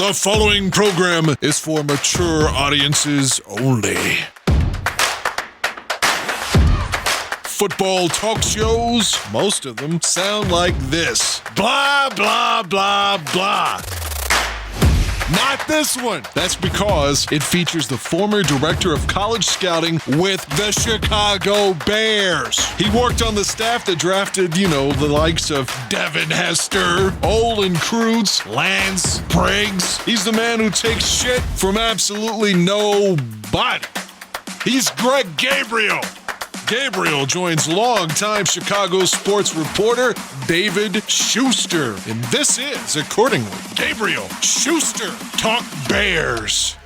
The following program is for mature audiences only. Football talk shows, most of them sound like this. Blah, blah, blah, blah. Not this one. That's because it features the former director of college scouting with the Chicago Bears. He worked on the staff that drafted, the likes of Devin Hester, Olin Kreutz, Lance Briggs. He's the man who takes shit from absolutely nobody. He's Greg Gabriel. Gabriel joins longtime Chicago sports reporter David Schuster. And this is, accordingly, Gabriel Schuster Talk Bears.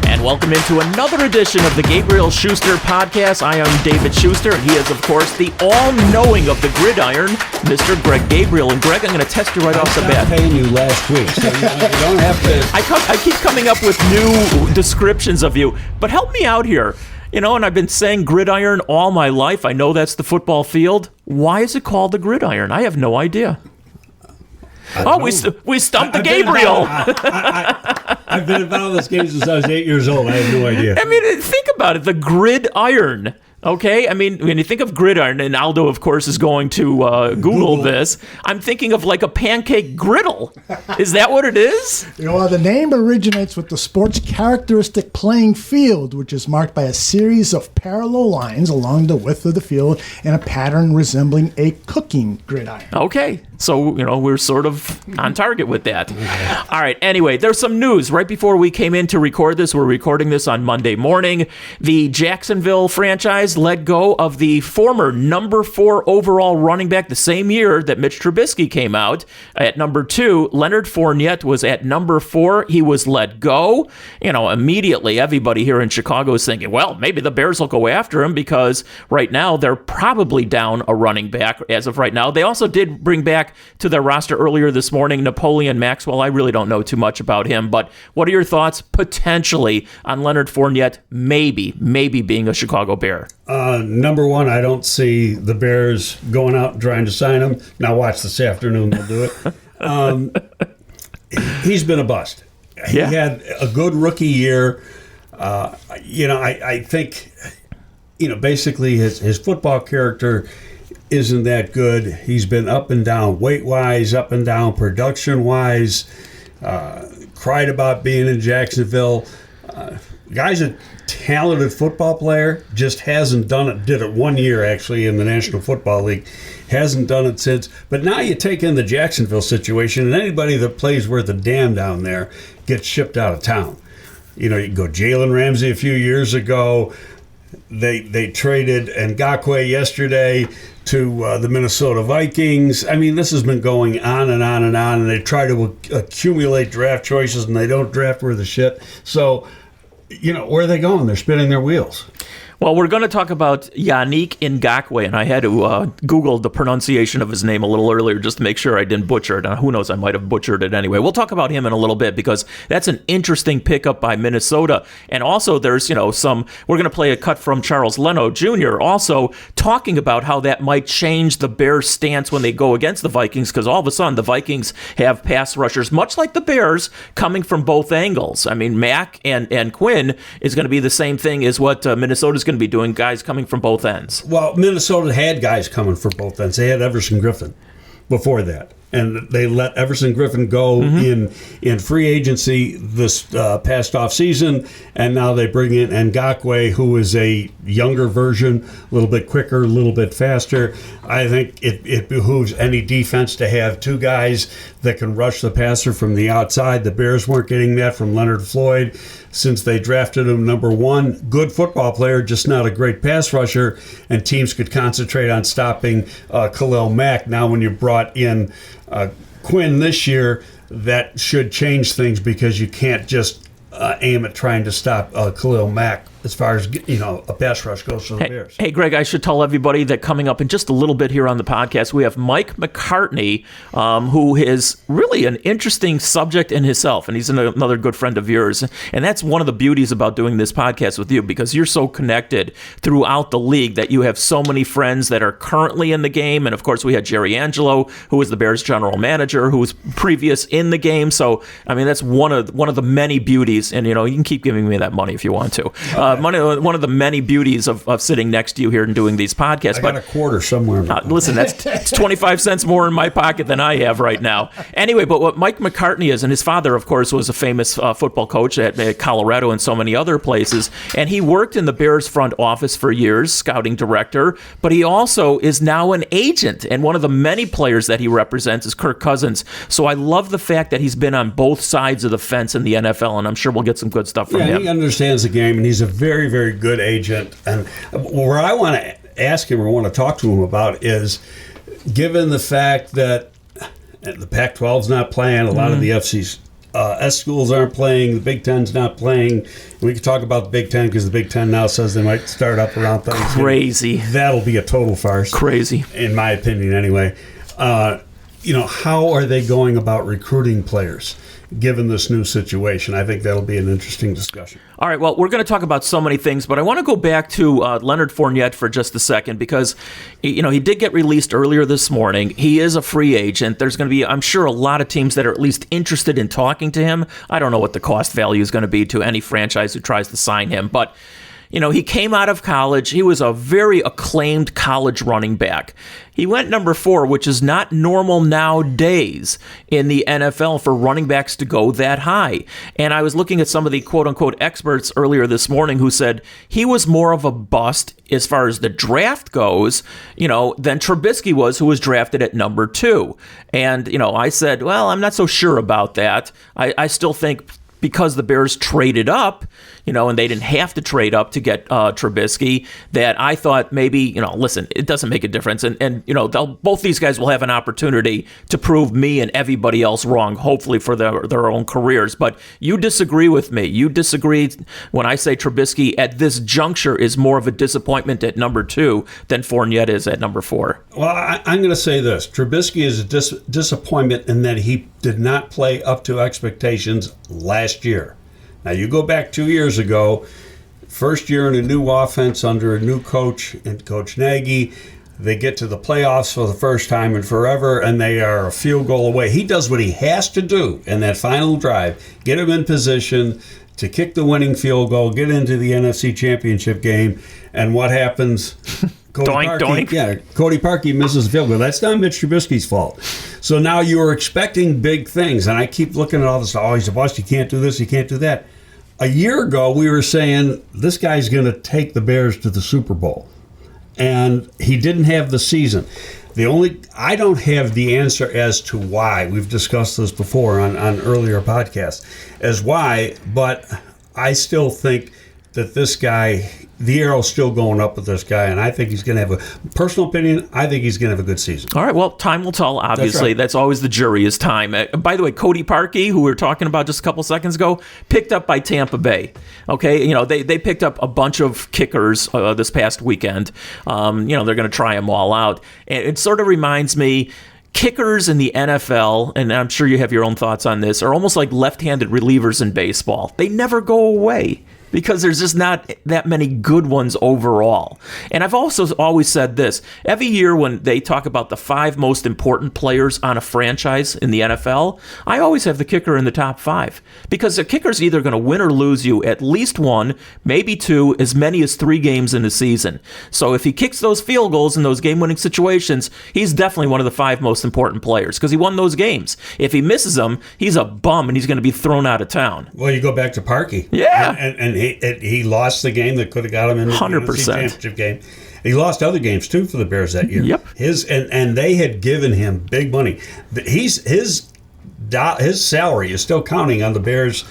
And welcome into another edition of the Gabriel Schuster Podcast. I am David Schuster, and he is, of course, the all-knowing of the gridiron, Mr. Greg Gabriel. And Greg, I'm going to test you right off the bat. I paying you last week, so you don't have to. I keep coming up with new descriptions of you, but help me out here. And I've been saying gridiron all my life. I know that's the football field. Why is it called the gridiron? I have no idea. We stumped the Gabriel. I've been involved in this game since I was 8 years old. I have no idea. I mean, think about it. The gridiron. Okay? I mean, when you think of gridiron, and Aldo, of course, is going to Google this, I'm thinking of like a pancake griddle. Is that what it is? The name originates with the sport's characteristic playing field, which is marked by a series of parallel lines along the width of the field in a pattern resembling a cooking gridiron. Okay. So, we're sort of on target with that. All right. Anyway, there's some news. Right before we came in to record this, we're recording this on Monday morning. The Jacksonville franchise let go of the former number 4 overall running back the same year that Mitch Trubisky came out at number 2. Leonard Fournette was at number 4. He was let go. Immediately everybody here in Chicago is thinking, well, maybe the Bears will go after him because right now they're probably down a running back as of right now. They also did bring back to their roster earlier this morning Napoleon Maxwell. I really don't know too much about him, but what are your thoughts potentially on Leonard Fournette maybe being a Chicago Bear? Number one, I don't see the Bears going out and trying to sign him. Now watch this afternoon, they'll do it. He's been a bust. Yeah. He had a good rookie year. I think, basically his football character isn't that good. He's been up and down weight-wise, up and down production-wise. Cried about being in Jacksonville. Guy's a talented football player, just hasn't done it. Did it 1 year, actually, in the National Football League. Hasn't done it since. But now you take in the Jacksonville situation, and anybody that plays worth a damn down there gets shipped out of town. You can go Jalen Ramsey a few years ago. They traded Ngakoue yesterday to the Minnesota Vikings. I mean, this has been going on and on and on, and they try to accumulate draft choices, and they don't draft worth a shit. So, where are they going? They're spinning their wheels. Well, we're going to talk about Yannick Ngakoue, and I had to Google the pronunciation of his name a little earlier just to make sure I didn't butcher it. Who knows, I might have butchered it anyway. We'll talk about him in a little bit because that's an interesting pickup by Minnesota. And also there's, we're going to play a cut from Charles Leno Jr. also talking about how that might change the Bears' stance when they go against the Vikings because all of a sudden the Vikings have pass rushers, much like the Bears, coming from both angles. I mean, Mack and Quinn is going to be the same thing as what Minnesota's going to be doing, guys coming from both ends. Well, Minnesota had guys coming from both ends. They had Everson Griffin before that, and they let Everson Griffin go in free agency this past off season, and now they bring in Ngakoue, who is a younger version, a little bit quicker, a little bit faster. I think it behooves any defense to have two guys that can rush the passer from the outside. The Bears weren't getting that from Leonard Floyd since they drafted him number 1. Good football player, just not a great pass rusher, and teams could concentrate on stopping Khalil Mack. Now when you brought in Quinn this year, that should change things because you can't just aim at trying to stop Khalil Mack as far as a pass rush goes for the Bears. Hey, Greg, I should tell everybody that coming up in just a little bit here on the podcast, we have Mike McCartney, who is really an interesting subject in himself, and he's another good friend of yours. And that's one of the beauties about doing this podcast with you, because you're so connected throughout the league that you have so many friends that are currently in the game. And of course, we had Jerry Angelo, who was the Bears general manager, who was previous in the game. So, I mean, that's one of the many beauties. And, you can keep giving me that money if you want to. One of the many beauties of sitting next to you here and doing these podcasts. I got a quarter somewhere. Listen, it's 25 cents more in my pocket than I have right now. Anyway, but what Mike McCartney is, and his father, of course, was a famous football coach at Colorado and so many other places, and he worked in the Bears front office for years, scouting director, but he also is now an agent, and one of the many players that he represents is Kirk Cousins. So I love the fact that he's been on both sides of the fence in the NFL, and I'm sure we'll get some good stuff from him. He understands the game, and he's a very, very good agent. And where I want to ask him or want to talk to him about is, given the fact that the Pac-12's not playing, a lot of the FC's S schools aren't playing, the Big Ten's not playing. We can talk about the Big Ten because the Big Ten now says they might start up around Thanksgiving. Crazy. That'll be a total farce. Crazy. In my opinion, anyway. How are they going about recruiting players given this new situation? I think that'll be an interesting discussion. All right, well, we're going to talk about so many things, but I want to go back to Leonard Fournette for just a second because, he did get released earlier this morning. He is a free agent. There's going to be, I'm sure, a lot of teams that are at least interested in talking to him. I don't know what the cost value is going to be to any franchise who tries to sign him, but he came out of college. He was a very acclaimed college running back. He went number 4, which is not normal nowadays in the NFL for running backs to go that high. And I was looking at some of the quote-unquote experts earlier this morning who said he was more of a bust as far as the draft goes, than Trubisky was, who was drafted at number 2. And, I said, well, I'm not so sure about that. I still think because the Bears traded up, and they didn't have to trade up to get Trubisky, that I thought maybe, listen, it doesn't make a difference. And both these guys will have an opportunity to prove me and everybody else wrong, hopefully for their own careers. But you disagree with me. You disagree when I say Trubisky at this juncture is more of a disappointment at number 2 than Fournette is at number 4. Well, I'm going to say this. Trubisky is a disappointment in that he did not play up to expectations last year. Now, you go back 2 years ago, first year in a new offense under a new coach, and Coach Nagy, they get to the playoffs for the first time in forever, and they are a field goal away. He does what he has to do in that final drive, get him in position to kick the winning field goal, get into the NFC Championship game, and what happens? Cody doink. Yeah, Cody Parkey misses the field goal. That's not Mitch Trubisky's fault. So now you are expecting big things, and I keep looking at all this. Oh, he's a bust. You can't do this. You can't do that. A year ago, we were saying this guy's going to take the Bears to the Super Bowl, and he didn't have the season. I don't have the answer as to why. We've discussed this before on earlier podcasts as why, but I still think that this guy, the arrow's still going up with this guy, and I think he's going to have a personal opinion. I think he's going to have a good season. All right, well, time will tell, obviously. That's always the jury is time. By the way, Cody Parkey, who we were talking about just a couple seconds ago, picked up by Tampa Bay. Okay, they picked up a bunch of kickers this past weekend. They're going to try them all out. And it sort of reminds me, kickers in the NFL, and I'm sure you have your own thoughts on this, are almost like left-handed relievers in baseball. They never go away, because there's just not that many good ones overall. And I've also always said this. Every year when they talk about the 5 most important players on a franchise in the NFL, I always have the kicker in the top 5. Because the kicker's either going to win or lose you at least 1, maybe 2, as many as 3 games in a season. So if he kicks those field goals in those game-winning situations, he's definitely one of the 5 most important players because he won those games. If he misses them, he's a bum and he's going to be thrown out of town. Well, you go back to Parkey. Yeah. And he lost the game that could have got him in the 100%. NFC Championship game. He lost other games too for the Bears that year. Yep. And they had given him big money. His salary is still counting on the Bears'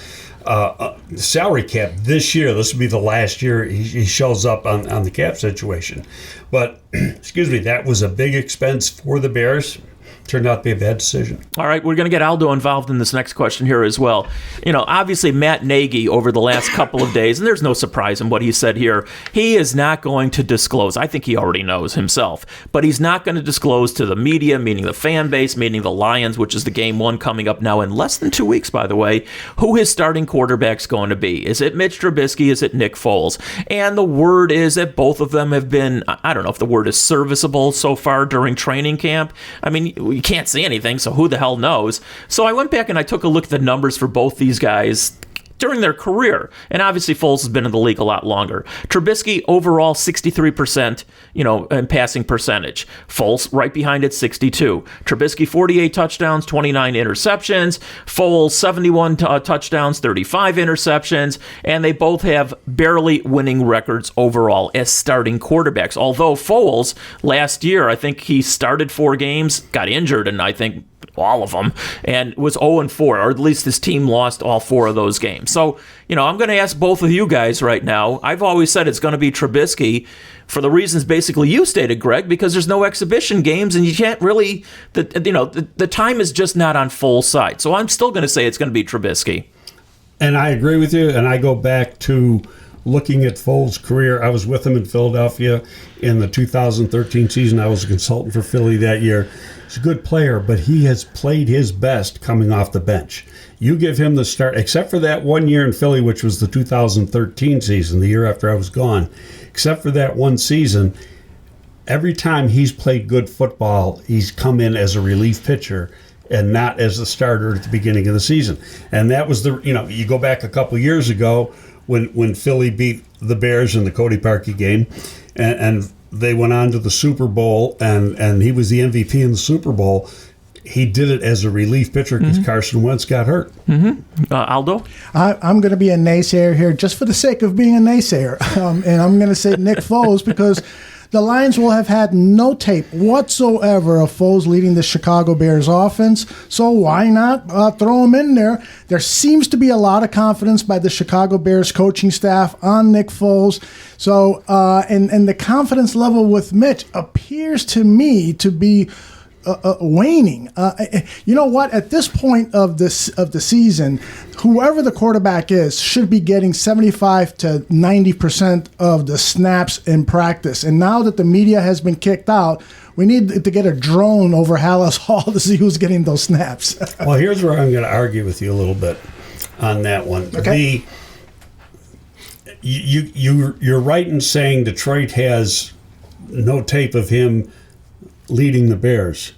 salary cap this year. This will be the last year he shows up on the cap situation. But excuse me, that was a big expense for the Bears. turned out to be a bad decision. All right, we're going to get Aldo involved in this next question here as well. Obviously Matt Nagy over the last couple of days, and there's no surprise in what he said here, he is not going to disclose. I think he already knows himself, but he's not going to disclose to the media, meaning the fan base, meaning the Lions, which is the game one coming up now in less than 2 weeks, by the way, who his starting quarterback's going to be. Is it Mitch Trubisky? Is it Nick Foles? And the word is that both of them have been, I don't know if the word is serviceable so far during training camp. I mean, we can't see anything, so who the hell knows? So I went back and I took a look at the numbers for both these guys during their career. And obviously Foles has been in the league a lot longer. Trubisky overall 63%, in passing percentage. Foles right behind it 62. Trubisky 48 touchdowns, 29 interceptions. Foles 71 touchdowns, 35 interceptions, and they both have barely winning records overall as starting quarterbacks. Although Foles last year, I think he started 4 games, got injured, and I think all of them, and was 0-4, or at least his team lost all 4 of those games. So, I'm going to ask both of you guys right now. I've always said it's going to be Trubisky for the reasons basically you stated, Greg, because there's no exhibition games, and you can't really, the time is just not on Foles' side. So I'm still going to say it's going to be Trubisky. And I agree with you, and I go back to looking at Foles' career. I was with him in Philadelphia in the 2013 season. I was a consultant for Philly that year. He's a good player, but he has played his best coming off the bench. You give him the start, except for that 1 year in Philly, which was the 2013 season, the year after I was gone. Except for that one season, every time he's played good football, he's come in as a relief pitcher and not as a starter at the beginning of the season. And that was you go back a couple years ago when Philly beat the Bears in the Cody Parkey game, and they went on to the Super Bowl, and he was the MVP in the Super Bowl. He did it as a relief pitcher because Carson Wentz got hurt. Aldo? I'm going to be a naysayer here just for the sake of being a naysayer. And I'm going to say Nick Foles because the Lions will have had no tape whatsoever of Foles leading the Chicago Bears offense, so why not throw him in there? There seems to be a lot of confidence by the Chicago Bears coaching staff on Nick Foles. So, and the confidence level with Mitch appears to me to be waning. You know what? At this point of the season, whoever the quarterback is should be getting 75 to 90% of the snaps in practice. And now that the media has been kicked out, we need to get a drone over Hallis Hall to see who's getting those snaps. Well, here's where I'm going to argue with you a little bit on that one. Okay. You're right in saying Detroit has no tape of him leading the Bears.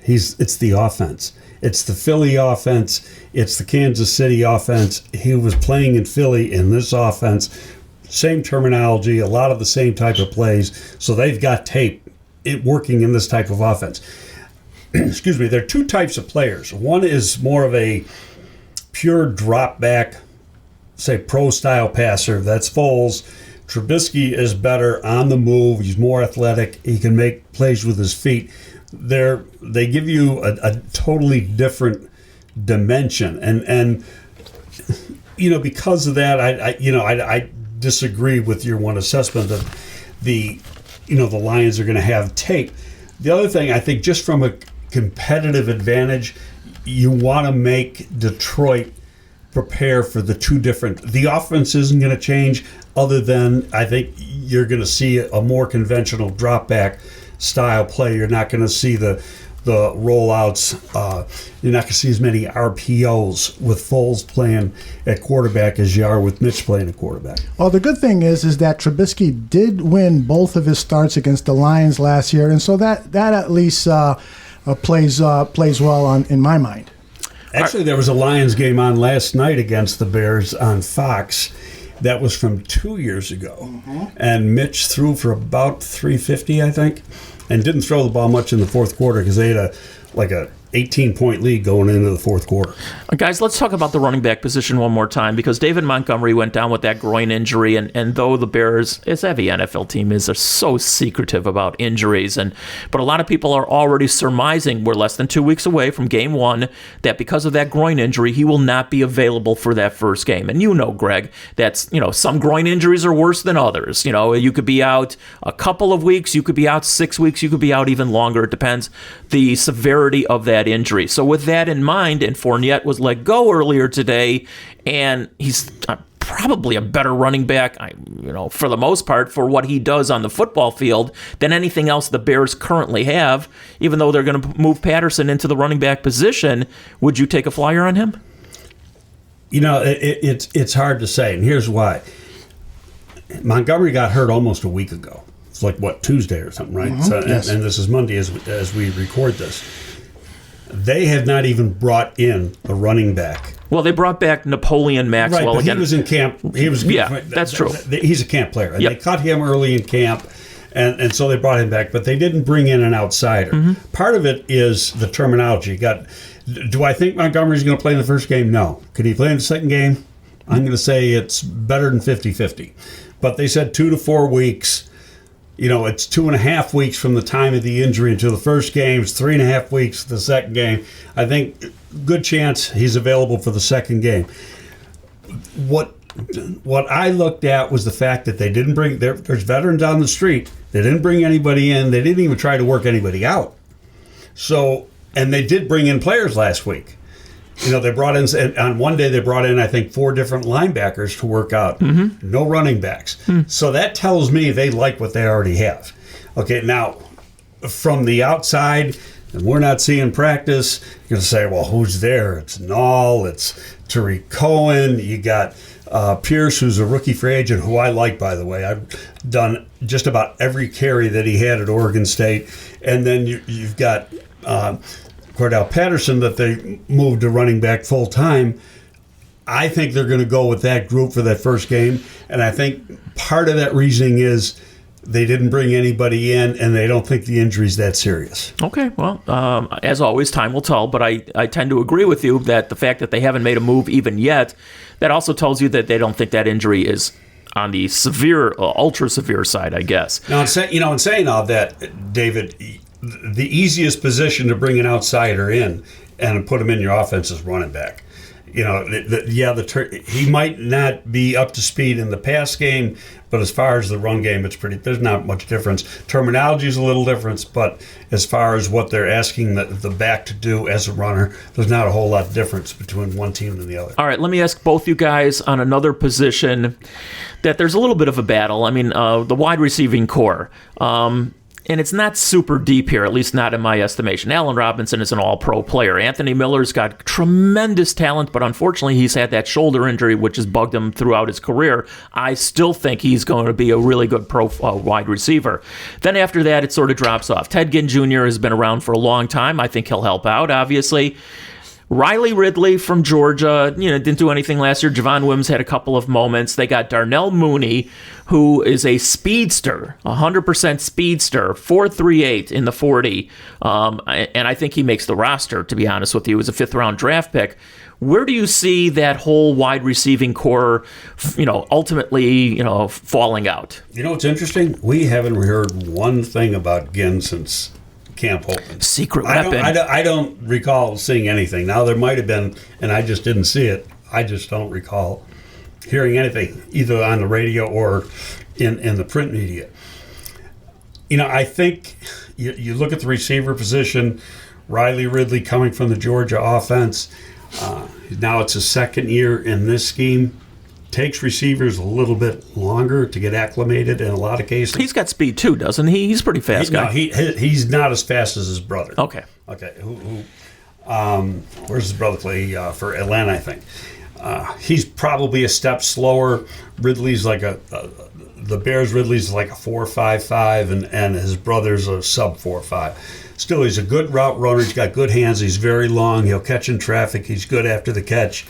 It's the offense. It's the Philly offense. It's the Kansas City offense. He was playing in Philly in this offense. Same terminology, a lot of the same type of plays. So they've got tape working in this type of offense. Excuse me. There are 2 types of players. One is more of a pure drop back, say pro-style passer. That's Foles. Trubisky is better on the move. He's more athletic. He can make plays with his feet. They give you a totally different dimension, and because of that, I disagree with your one assessment that the Lions are going to have tape. The other thing, I think, just from a competitive advantage, you want to make Detroit prepare for the offense isn't going to change, other than I think you're going to see a more conventional drop back style play. You're not going to see the rollouts. You're not going to see as many RPOs with Foles playing at quarterback as you are with Mitch playing at quarterback. Well, the good thing is that Trubisky did win both of his starts against the Lions last year, and so that at least plays well in my mind. Actually, there was a Lions game on last night against the Bears on Fox. That was from 2 years ago. And Mitch threw for about 350, I think, and didn't throw the ball much in the fourth quarter because they had a 18-point lead going into the fourth quarter. Guys, let's talk about the running back position one more time, because David Montgomery went down with that groin injury, and though the Bears, as every NFL team is, are so secretive about injuries, but a lot of people are already surmising we're less than 2 weeks away from game one, that because of that groin injury, he will not be available for that first game. And Greg, that's, some groin injuries are worse than others. You could be out a couple of weeks, you could be out 6 weeks, you could be out even longer. It depends the severity of that injury. So with that in mind, and Fournette was let go earlier today, and he's probably a better running back, for the most part, for what he does on the football field than anything else the Bears currently have, even though they're going to move Patterson into the running back position. Would you take a flyer on him? It's hard to say, and here's why. Montgomery got hurt almost a week ago. It's like, Tuesday or something, right? Mm-hmm. Yes. And this is Monday as we record this. They have not even brought in a running back. Well, they brought back Napoleon Maxwell right, but again. He was in camp. That's true. He's a camp player, and Yep. they cut him early in camp, and so they brought him back. But they didn't bring in an outsider. Mm-hmm. Part of it is the terminology. Do I think Montgomery's going to play in the first game? No. Could he play in the second game? I'm going to say it's better than 50-50. But they said 2 to 4 weeks. It's 2.5 weeks from the time of the injury until the first game. It's 3.5 weeks to the second game. I think good chance he's available for the second game. What I looked at was the fact that they didn't bring there's veterans on the street. They didn't bring anybody in. They didn't even try to work anybody out. So, and they did bring in players last week. They brought in, on one day they brought in, I think, 4 different linebackers to work out. Mm-hmm. No running backs. So that tells me they like what they already have. Okay, now, from the outside, and we're not seeing practice, you're going to say, well, who's there? It's Nall, it's Tariq Cohen, you got Pierce, who's a rookie free agent, who I like, by the way. I've done just about every carry that he had at Oregon State. And then you've got Cordell Patterson that they moved to running back full time. I think they're going to go with that group for that first game, and I think part of that reasoning is they didn't bring anybody in, and they don't think the injury's that serious. Okay, well, as always, time will tell, but I tend to agree with you that the fact that they haven't made a move even yet, that also tells you that they don't think that injury is on the severe, ultra severe side, I guess. Now, in saying all that, David, the easiest position to bring an outsider in and put him in your offense is running back. He might not be up to speed in the pass game, but as far as the run game, there's not much difference. Terminology is a little different, but as far as what they're asking the back to do as a runner, there's not a whole lot of difference between one team and the other. All right, let me ask both you guys on another position that there's a little bit of a battle. I mean, the wide receiving core. And it's not super deep here, at least not in my estimation. Allen Robinson is an all-pro player. Anthony Miller's got tremendous talent, but unfortunately he's had that shoulder injury, which has bugged him throughout his career. I still think he's going to be a really good pro wide receiver. Then after that, it sort of drops off. Ted Ginn Jr. has been around for a long time. I think he'll help out, obviously. Riley Ridley from Georgia, didn't do anything last year. Javon Wims had a couple of moments. They got Darnell Mooney, who is a speedster, 100% speedster, 4.38 in the 40. And I think he makes the roster, to be honest with you. He was a 5th-round draft pick. Where do you see that whole wide receiving core, ultimately, falling out? What's interesting? We haven't heard one thing about Ginn since camp open. Secret weapon. I don't recall seeing anything. Now, there might have been, and I just didn't see it. I just don't recall hearing anything, either on the radio or in the print media. I think you look at the receiver position, Riley Ridley coming from the Georgia offense. Now it's his second year in this scheme. Takes receivers a little bit longer to get acclimated in a lot of cases. He's got speed too, doesn't he? He's a pretty fast guy. No, he's not as fast as his brother. Okay. Where's his brother play for Atlanta, I think. He's probably a step slower. Ridley's like the Bears' Ridley's like a 4.55, and his brother's a sub 4.5. Still, he's a good route runner. He's got good hands. He's very long. He'll catch in traffic. He's good after the catch.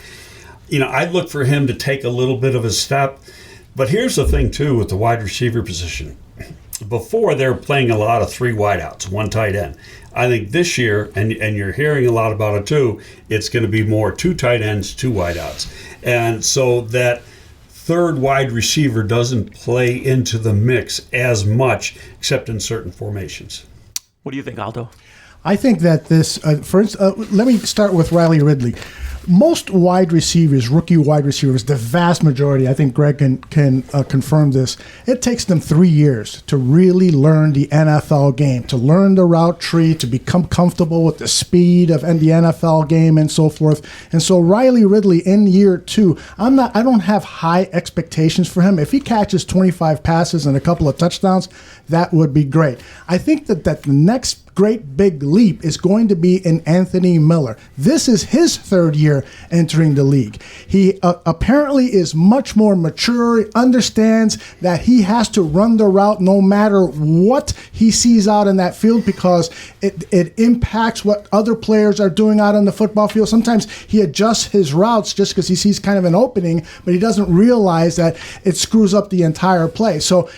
I'd look for him to take a little bit of a step. But here's the thing, too, with the wide receiver position. Before, they were playing a lot of 3 wideouts, 1 tight end. I think this year, and you're hearing a lot about it too, it's going to be more 2 tight ends, 2 wideouts. And so that third wide receiver doesn't play into the mix as much, except in certain formations. What do you think, Aldo? I think that this, let me start with Riley Ridley. Most wide receivers, rookie wide receivers, the vast majority, I think Greg can confirm this, it takes them 3 years to really learn the NFL game, to learn the route tree, to become comfortable with the speed of the NFL game and so forth. And so Riley Ridley in year 2, I don't have high expectations for him. If he catches 25 passes and a couple of touchdowns, that would be great. I think that the next great big leap is going to be in Anthony Miller. This is his 3rd year entering the league. He apparently is much more mature, understands that he has to run the route no matter what he sees out in that field, because it impacts what other players are doing out on the football field. Sometimes he adjusts his routes just because he sees kind of an opening, but he doesn't realize that it screws up the entire play. So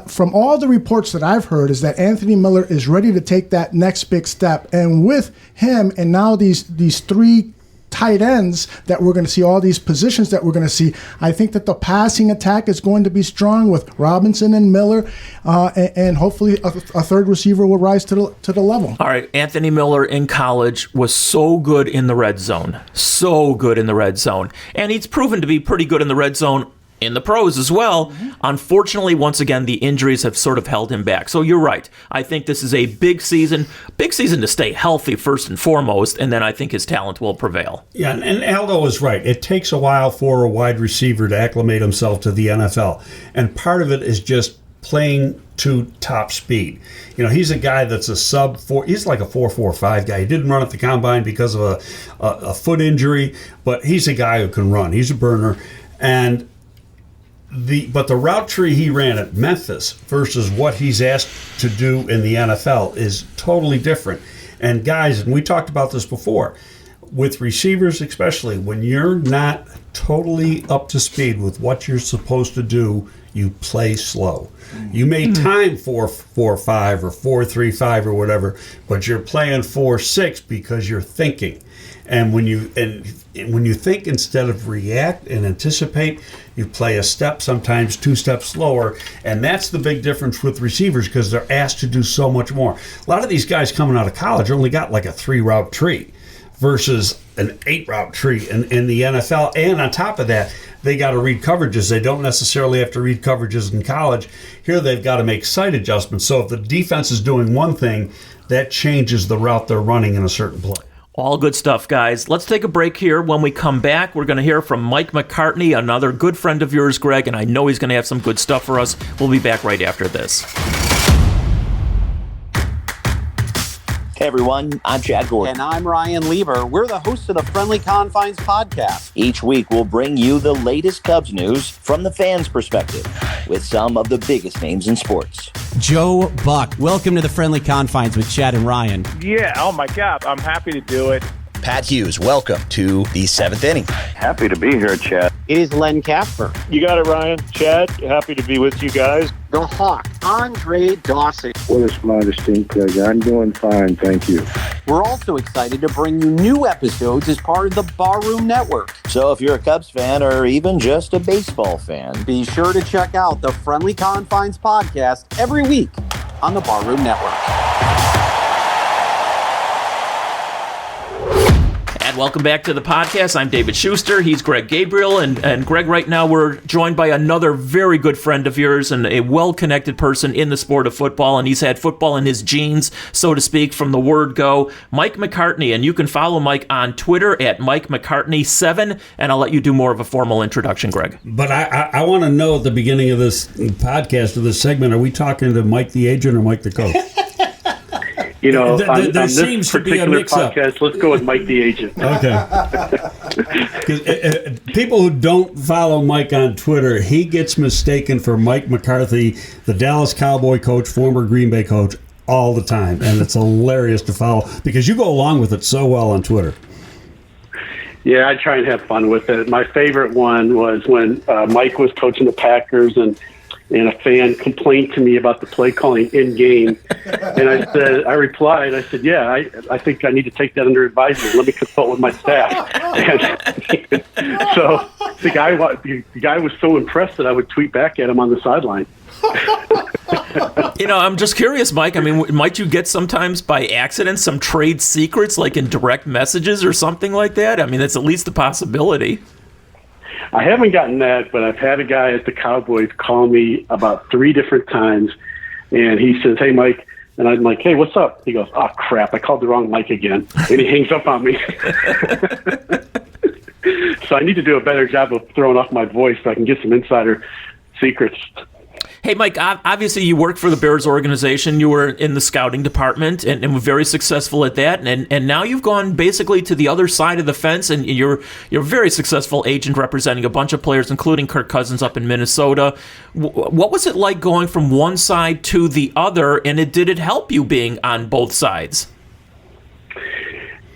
from all the reports that I've heard is that Anthony Miller is ready to take that next big step. And with him and now these 3 tight ends that we're going to see, all these positions that we're going to see, I think that the passing attack is going to be strong with Robinson and Miller, and hopefully a 3rd receiver will rise to the level. All right, Anthony Miller in college was so good in the red zone. So good in the red zone. And he's proven to be pretty good in the red zone in the pros as well. Mm-hmm. Unfortunately, once again, the injuries have sort of held him back. So you're right. I think this is a big season to stay healthy first and foremost, and then I think his talent will prevail. Yeah, and Aldo is right. It takes a while for a wide receiver to acclimate himself to the NFL. And part of it is just playing to top speed. You know, he's a guy that's a sub-4. He's like a 4.45 guy. He didn't run at the combine because of a foot injury, but he's a guy who can run. He's a burner. And but the route tree he ran at Memphis versus what he's asked to do in the NFL is totally different. And guys, and we talked about this before, with receivers especially, when you're not totally up to speed with what you're supposed to do, you play slow. You may time 4.45 or 4.35 or whatever, but you're playing 4.6 because you're thinking. And when you think instead of react and anticipate, you play a step, sometimes 2 steps slower. And that's the big difference with receivers, because they're asked to do so much more. A lot of these guys coming out of college only got like a 3-route tree versus an 8-route tree in the NFL. And on top of that, they got to read coverages. They don't necessarily have to read coverages in college. Here they've got to make sight adjustments. So if the defense is doing one thing, that changes the route they're running in a certain play. All good stuff, guys. Let's take a break here. When we come back, we're going to hear from Mike McCartney, another good friend of yours, Greg, and I know he's going to have some good stuff for us. We'll be back right after this. Hey everyone, I'm Chad Gordon. And I'm Ryan Lieber. We're the hosts of the Friendly Confines podcast. Each week we'll bring you the latest Cubs news from the fans' perspective with some of the biggest names in sports. Joe Buck, welcome to the Friendly Confines with Chad and Ryan. Yeah, oh my God, I'm happy to do it. Pat Hughes, welcome to the 7th inning. Happy to be here, Chad. It is Len Casper. You got it, Ryan. Chad, happy to be with you guys. The Hawk, Andre Dawson. What a modest team, Craig. I'm doing fine, thank you. We're also excited to bring you new episodes as part of the Barroom Network. So if you're a Cubs fan or even just a baseball fan, be sure to check out the Friendly Confines podcast every week on the Barroom Network. And welcome back to the podcast. I'm David Schuster. He's Greg Gabriel. And Greg, right now we're joined by another very good friend of yours and a well-connected person in the sport of football. And he's had football in his genes, so to speak, from the word go. Mike McCartney. And you can follow Mike on Twitter at Mike McCartney7. And I'll let you do more of a formal introduction, Greg. But I want to know at the beginning of this podcast, of this segment, are we talking to Mike the agent or Mike the coach? You know, on there this seems to be a particular mix-up. podcast, let's go with Mike the agent. Okay. Because people who don't follow Mike on Twitter, he gets mistaken for Mike McCarthy, the Dallas Cowboy coach, former Green Bay coach, all the time. And it's hilarious to follow because you go along with it so well on Twitter. Yeah, I try and have fun with it. My favorite one was when Mike was coaching the Packers, and and a fan complained to me about the play calling in game. And I replied, yeah, I think I need to take that under advisement. Let me consult with my staff. And so the guy was so impressed that I would tweet back at him on the sideline. I'm just curious, Mike. I mean, might you get sometimes by accident some trade secrets, like in direct messages or something like that? I mean, that's at least a possibility. I haven't gotten that, but I've had a guy at the Cowboys call me about 3 different times, and he says, "Hey, Mike," and I'm like, "Hey, what's up?" He goes, "Oh, crap, I called the wrong Mike again," and he hangs up on me. So I need to do a better job of throwing off my voice so I can get some insider secrets. Hey, Mike, obviously you worked for the Bears organization. You were in the scouting department and were very successful at that. And now you've gone basically to the other side of the fence, and you're a very successful agent representing a bunch of players, including Kirk Cousins up in Minnesota. What was it like going from one side to the other, and did it help you being on both sides?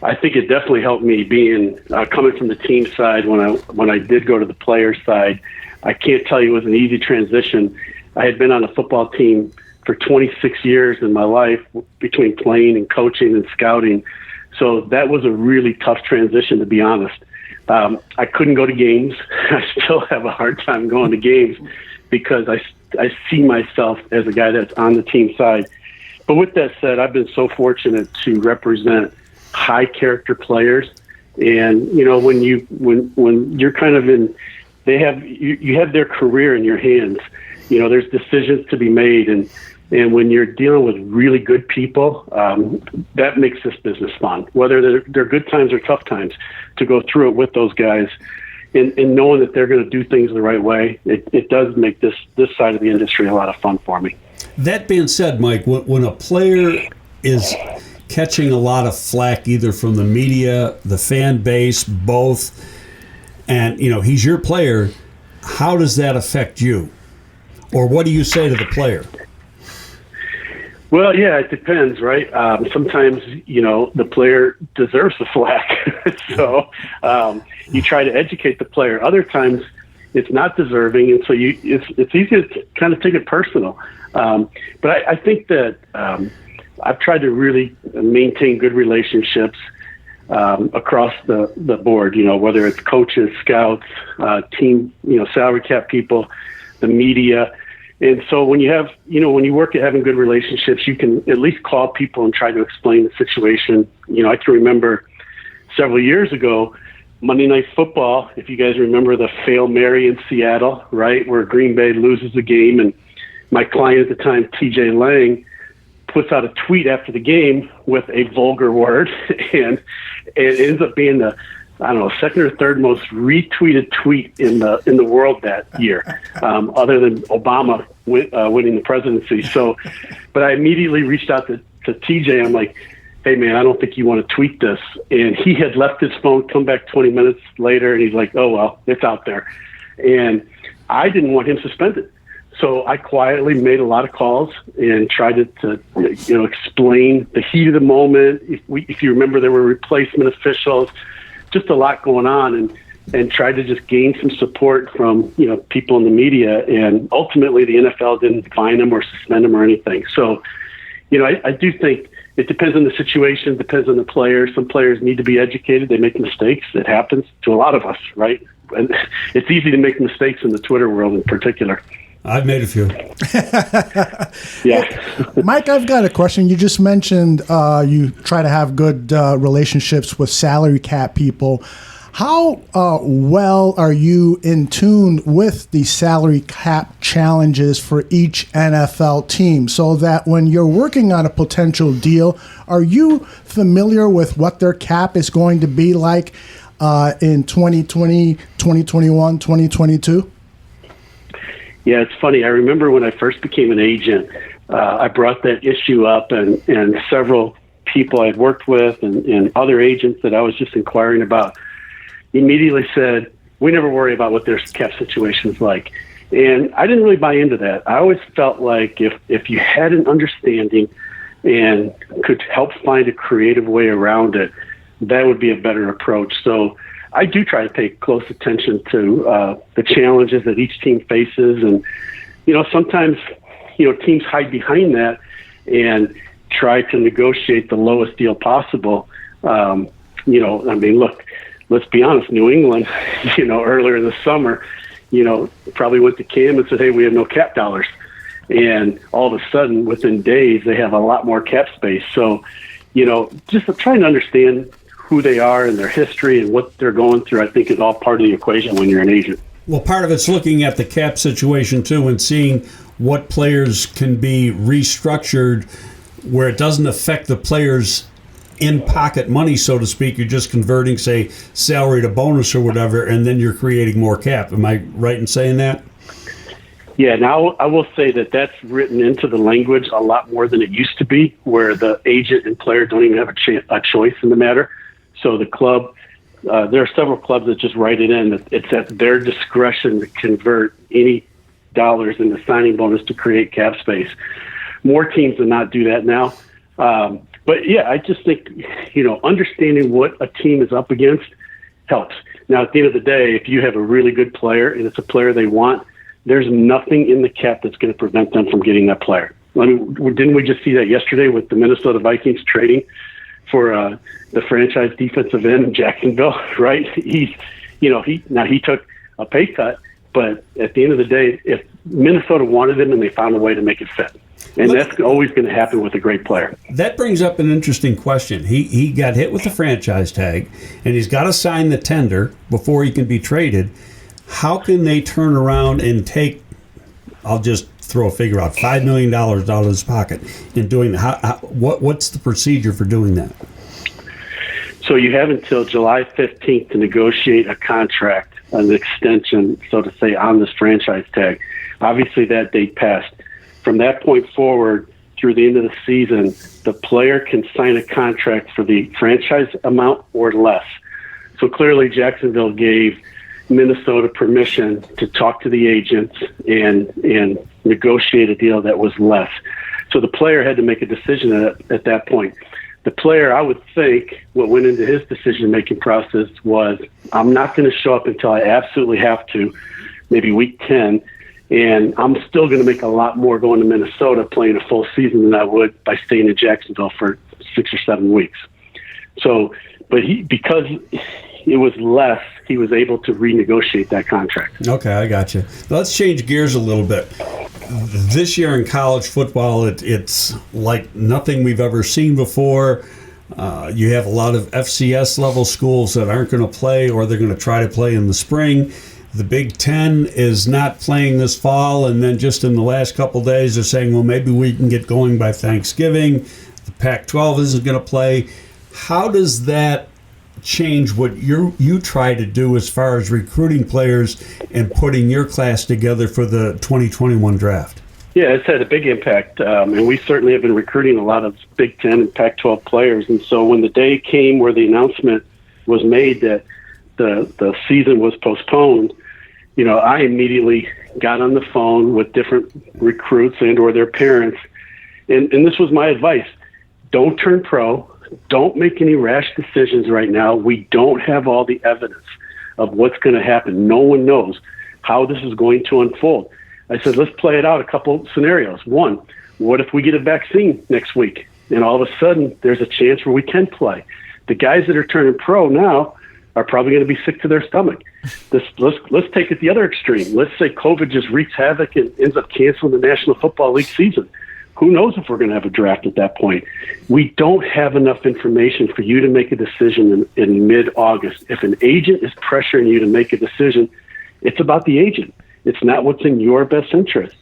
I think it definitely helped me being coming from the team side when I did go to the player side. I can't tell you it was an easy transition. I had been on a football team for 26 years in my life between playing and coaching and scouting. So that was a really tough transition, to be honest. I couldn't go to games. I still have a hard time going to games because I see myself as a guy that's on the team side. But with that said, I've been so fortunate to represent high character players. And, when you're kind of in, you have their career in your hands. There's decisions to be made, and when you're dealing with really good people, that makes this business fun. Whether they're good times or tough times, to go through it with those guys, and knowing that they're going to do things the right way, it does make this side of the industry a lot of fun for me. That being said, Mike, when a player is catching a lot of flack either from the media, the fan base, both, and he's your player, how does that affect you? Or what do you say to the player? Well, yeah, it depends, right? Sometimes, the player deserves the flack. So you try to educate the player. Other times it's not deserving, and so it's easy to kind of take it personal. But I think that I've tried to really maintain good relationships across the board, whether it's coaches, scouts, team, salary cap people, the media. And so when you work at having good relationships, you can at least call people and try to explain the situation. I can remember several years ago, Monday Night Football, if you guys remember the Fail Mary in Seattle, right, where Green Bay loses the game. And my client at the time, TJ Lang, puts out a tweet after the game with a vulgar word, and it ends up being the, second or third most retweeted tweet in the world that year, other than Obama winning the presidency. So, but I immediately reached out to TJ. I'm like, "Hey man, I don't think you want to tweet this." And he had left his phone, come back 20 minutes later, and he's like, "Oh well, it's out there." And I didn't want him suspended. So I quietly made a lot of calls and tried to explain the heat of the moment. If you remember, there were replacement officials, just a lot going on, and tried to just gain some support from people in the media. And ultimately, the NFL didn't fine them or suspend them or anything. So, I do think it depends on the situation, depends on the player. Some players need to be educated. They make mistakes. It happens to a lot of us, right? And it's easy to make mistakes in the Twitter world in particular. I've made a few. Yeah. Mike, I've got a question. You just mentioned you try to have good relationships with salary cap people. How well are you in tune with the salary cap challenges for each NFL team, so that when you're working on a potential deal, are you familiar with what their cap is going to be like in 2020, 2021, 2022? Yeah, it's funny. I remember when I first became an agent, I brought that issue up, and several people I'd worked with and other agents that I was just inquiring about immediately said, "We never worry about what their cap situation is like." And I didn't really buy into that. I always felt like if you had an understanding and could help find a creative way around it, that would be a better approach. So I do try to pay close attention to the challenges that each team faces, and sometimes, teams hide behind that and try to negotiate the lowest deal possible. Look, let's be honest, New England, earlier in the summer, probably went to Cam and said, hey, we have no cap dollars. And all of a sudden, within days, they have a lot more cap space. So, just trying to understand who they are and their history and what they're going through, I think is all part of the equation when you're an agent. Well, part of it's looking at the cap situation, too, and seeing what players can be restructured where it doesn't affect the players' in-pocket money, so to speak. You're just converting, say, salary to bonus or whatever, and then you're creating more cap. Am I right in saying that? Yeah, now I will say that that's written into the language a lot more than it used to be, where the agent and player don't even have a choice in the matter. So the club, there are several clubs that just write it in that it's at their discretion to convert any dollars into signing bonus to create cap space. More teams do not do that now. But yeah, I just think, understanding what a team is up against helps. Now, at the end of the day, if you have a really good player and it's a player they want, there's nothing in the cap that's going to prevent them from getting that player. I mean, didn't we just see that yesterday with the Minnesota Vikings trading for the franchise defensive end in Jacksonville, right? He took a pay cut, but at the end of the day, if Minnesota wanted him and they found a way to make it fit. And that's always going to happen with a great player. That brings up an interesting question. He got hit with the franchise tag, and he's got to sign the tender before he can be traded. How can they turn around and take, I'll just throw a figure out, $5 million out of his pocket in doing that? What's the procedure for doing that? So you have until July 15th to negotiate a contract, an extension, so to say, on this franchise tag. Obviously, that date passed. From that point forward, through the end of the season, the player can sign a contract for the franchise amount or less. So clearly, Jacksonville gave Minnesota permission to talk to the agents and negotiate a deal that was less. So the player had to make a decision at that point. The player, I would think, what went into his decision-making process was, I'm not going to show up until I absolutely have to, maybe week 10, and I'm still going to make a lot more going to Minnesota playing a full season than I would by staying in Jacksonville for 6 or 7 weeks. So, but because it was less, he was able to renegotiate that contract. Okay, I got you. Let's change gears a little bit. This year in college football, it's like nothing we've ever seen before. You have a lot of FCS level schools that aren't going to play, or they're going to try to play in the spring. The Big Ten is not playing this fall, and then just in the last couple of days, they're saying, well, maybe we can get going by Thanksgiving. The Pac-12 isn't going to play. How does that change what you try to do as far as recruiting players and putting your class together for the 2021 draft? Yeah, it's had a big impact, and we certainly have been recruiting a lot of Big Ten and Pac-12 players. And so when the day came where the announcement was made that the season was postponed, I immediately got on the phone with different recruits and or their parents, and this was my advice. Don't turn pro. Don't make any rash decisions right now. We don't have all the evidence of what's going to happen. No one knows how this is going to unfold. I said, let's play it out a couple scenarios. One, what if we get a vaccine next week and all of a sudden there's a chance where we can play? The guys that are turning pro now are probably going to be sick to their stomach. Let's take it the other extreme. Let's say COVID just wreaks havoc and ends up canceling the National Football League season. Who knows if we're going to have a draft at that point? We don't have enough information for you to make a decision in mid-August. If an agent is pressuring you to make a decision, it's about the agent. It's not what's in your best interest.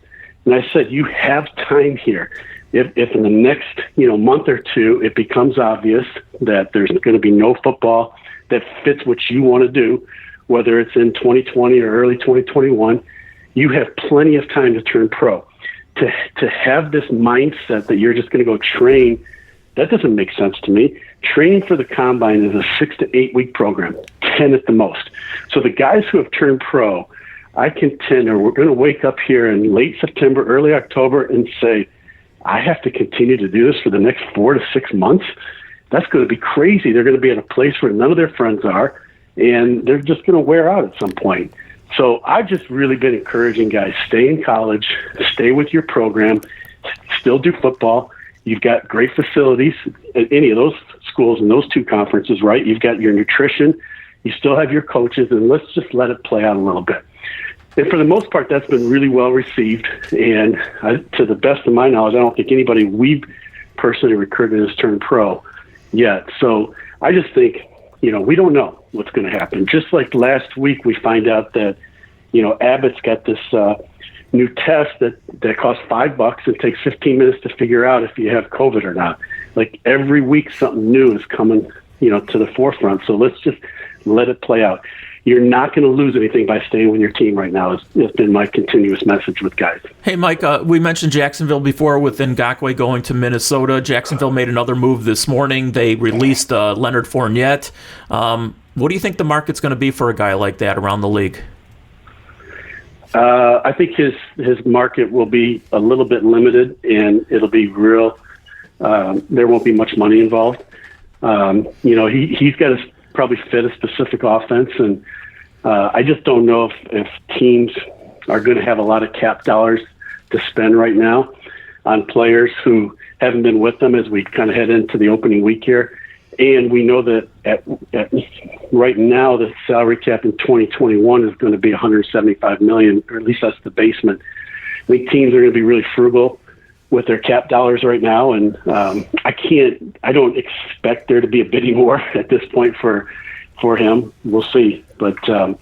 And I said, you have time here. If in the next month or two it becomes obvious that there's going to be no football that fits what you want to do, whether it's in 2020 or early 2021, you have plenty of time to turn pro. To have this mindset that you're just going to go train, that doesn't make sense to me. Training for the combine is a 6 to 8 week program, 10 at the most. So the guys who have turned pro, I contend, or we're going to wake up here in late September, early October and say, I have to continue to do this for the next 4 to 6 months. That's going to be crazy. They're going to be at a place where none of their friends are, and they're just going to wear out at some point. So I've just really been encouraging guys, stay in college, stay with your program, still do football. You've got great facilities at any of those schools in those two conferences, right? You've got your nutrition, you still have your coaches, and let's just let it play out a little bit. And for the most part, that's been really well received. And to the best of my knowledge, I don't think anybody we've personally recruited has turned pro yet. So I just think, we don't know what's going to happen. Just like last week, we find out that, Abbott's got this new test that costs $5 and takes 15 minutes to figure out if you have COVID or not. Like every week, something new is coming, to the forefront. So let's just let it play out. You're not going to lose anything by staying with your team right now. It's been my continuous message with guys. Hey, Mike, we mentioned Jacksonville before with Ngakoue going to Minnesota. Jacksonville made another move this morning. They released Leonard Fournette. What do you think the market's going to be for a guy like that around the league? I think his market will be a little bit limited, and it'll be real. There won't be much money involved. He's got to probably fit a specific offense, and I just don't know if teams are going to have a lot of cap dollars to spend right now on players who haven't been with them as we kind of head into the opening week here. And we know that at right now the salary cap in 2021 is going to be $175 million, or at least that's the basement. I think teams are going to be really frugal with their cap dollars right now, and I don't expect there to be a bidding war at this point for him. We'll see, but I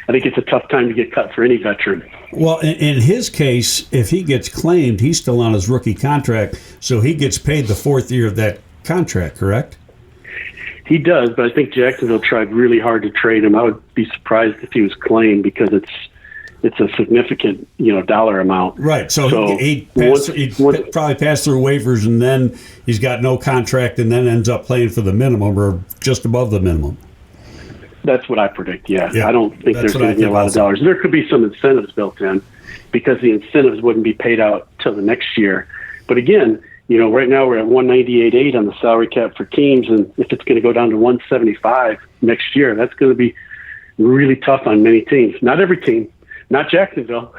think it's a tough time to get cut for any veteran. Well, in his case, if he gets claimed, he's still on his rookie contract, so he gets paid the fourth year of that contract, correct? He does, but I think Jacksonville tried really hard to trade him. I would be surprised if he was claimed because it's a significant, dollar amount. Right. So he probably passed through waivers, and then he's got no contract, and then ends up playing for the minimum or just above the minimum. That's what I predict. Yeah. I don't think there's going to be a lot of dollars. There could be some incentives built in because the incentives wouldn't be paid out till the next year. But again, right now we're at 198.8 on the salary cap for teams, and if it's going to go down to 175 next year, that's going to be really tough on many teams. Not every team. Not Jacksonville.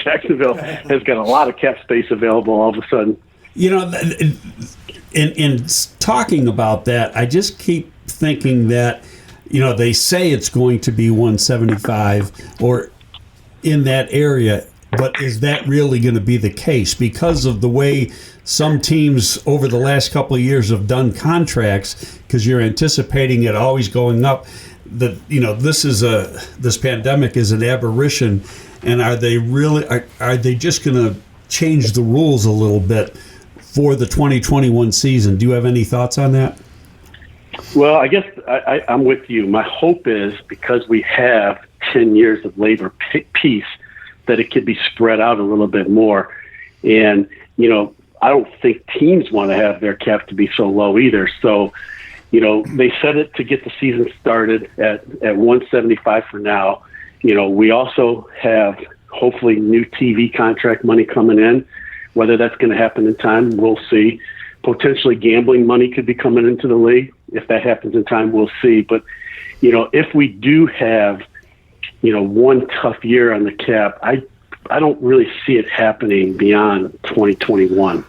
Jacksonville has got a lot of cap space available all of a sudden. In talking about that, I just keep thinking that, they say it's going to be 175 or in that area, but is that really going to be the case? Because of the way some teams over the last couple of years have done contracts, because you're anticipating it always going up. That this pandemic is an aberration, and are they just going to change the rules a little bit for the 2021 season? Do you have any thoughts on that? Well, I guess I'm with you. My hope is because we have 10 years of labor peace that it could be spread out a little bit more. And I don't think teams want to have their cap to be so low either. So. They set it to get the season started at 175 for now. We also have hopefully new TV contract money coming in. Whether that's going to happen in time, we'll see. Potentially gambling money could be coming into the league. If that happens in time, we'll see. But, if we do have, one tough year on the cap, I don't really see it happening beyond 2021.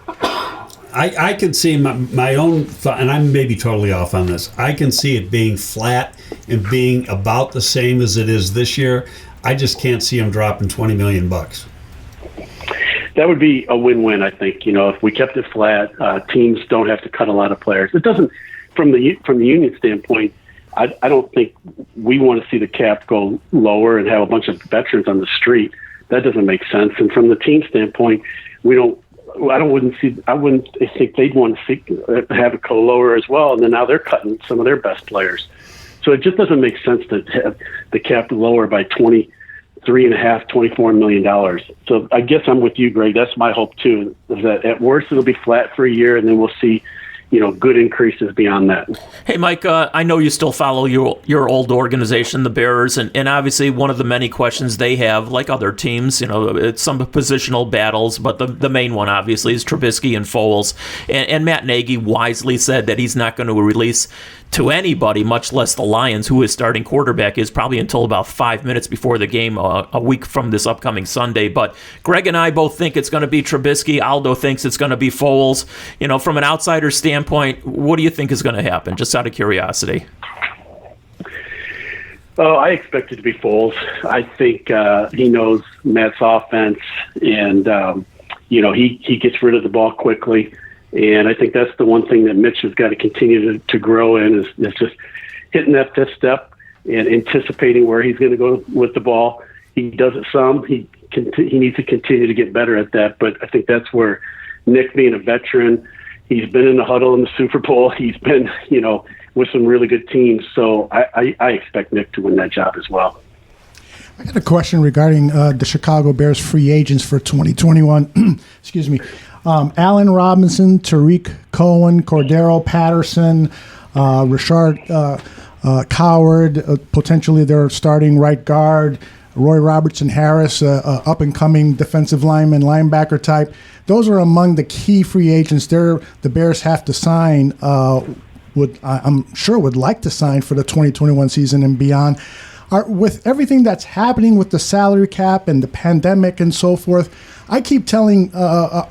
I can see my own thought, and I may be totally off on this. I can see it being flat and being about the same as it is this year. I just can't see them dropping $20 million. That would be a win-win, I think. If we kept it flat, teams don't have to cut a lot of players. It doesn't, from the union standpoint, I don't think we want to see the cap go lower and have a bunch of veterans on the street. That doesn't make sense. And from the team standpoint, I wouldn't think they'd want to have it go lower as well. And then now they're cutting some of their best players. So it just doesn't make sense to have the cap lower by $24 million. So I guess I'm with you, Greg. That's my hope too, is that at worst it'll be flat for a year, and then we'll see good increases beyond that. Hey, Mike, I know you still follow your old organization, the Bears, and obviously one of the many questions they have, like other teams, it's some positional battles, but the main one, obviously, is Trubisky and Foles. And Matt Nagy wisely said that he's not going to release to anybody, much less the Lions, who his starting quarterback is, probably until about 5 minutes before the game a week from this upcoming Sunday. But Greg and I both think it's going to be Trubisky. Aldo thinks it's going to be Foles. From an outsider standpoint, what do you think is going to happen? Just out of curiosity. Oh, I expect it to be Foles. I think he knows Matt's offense, and he gets rid of the ball quickly. And I think that's the one thing that Mitch has got to continue to grow in is just hitting that fifth step and anticipating where he's going to go with the ball. He does it some. He needs to continue to get better at that. But I think that's where Nick, being a veteran, he's been in the huddle in the Super Bowl. He's been, with some really good teams. So I expect Nick to win that job as well. I got a question regarding the Chicago Bears free agents for 2021. Excuse me. Allen Robinson, Tariq Cohen, Cordero Patterson, Richard Coward, potentially their starting right guard, Roy Robertson Harris, up-and-coming defensive lineman, linebacker type. Those are among the key free agents the Bears have to sign, I'm sure would like to sign for the 2021 season and beyond. With everything that's happening with the salary cap and the pandemic and so forth, I keep telling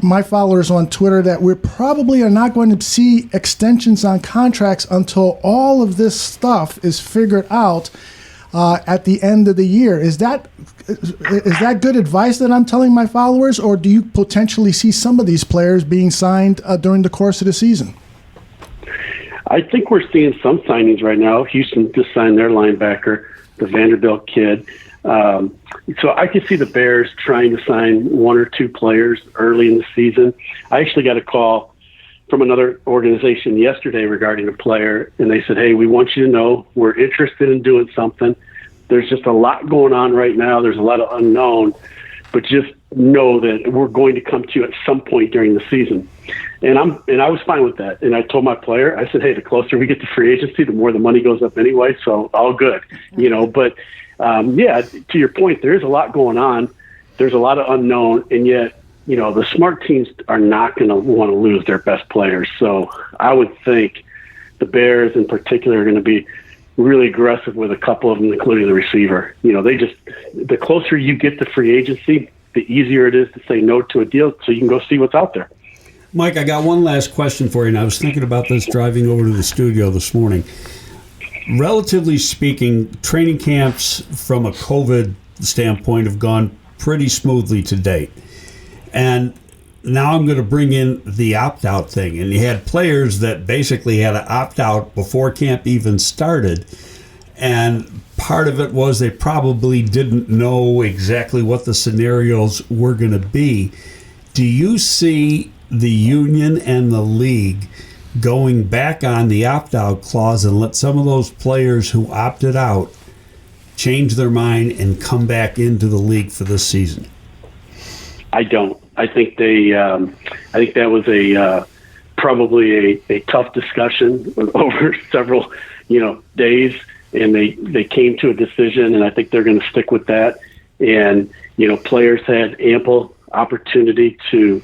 my followers on Twitter that we probably are not going to see extensions on contracts until all of this stuff is figured out at the end of the year. Is that good advice that I'm telling my followers, or do you potentially see some of these players being signed during the course of the season? I think we're seeing some signings right now. Houston just signed their linebacker, the Vanderbilt kid. So I could see the Bears trying to sign one or two players early in the season. I actually got a call from another organization yesterday regarding a player, and they said, hey, we want you to know we're interested in doing something. There's just a lot going on right now. There's a lot of unknown, but just know that we're going to come to you at some point during the season. And I was fine with that. And I told my player, I said, hey, the closer we get to free agency, the more the money goes up anyway. So all good, but to your point, there is a lot going on. There's a lot of unknown, and yet, the smart teams are not going to want to lose their best players. So I would think the Bears in particular are going to be really aggressive with a couple of them, including the receiver. The closer you get to free agency, the easier it is to say no to a deal so you can go see what's out there. Mike, I got one last question for you, and I was thinking about this driving over to the studio this morning. Relatively speaking, training camps from a COVID standpoint have gone pretty smoothly to date. And now I'm going to bring in the opt-out thing. And you had players that basically had to opt out before camp even started. And part of it was they probably didn't know exactly what the scenarios were going to be. Do you see the union and the league going back on the opt-out clause and let some of those players who opted out change their mind and come back into the league for this season? I don't. I think I think that was probably a tough discussion over several, days, and they came to a decision, and I think they're going to stick with that. And, players had ample opportunity to,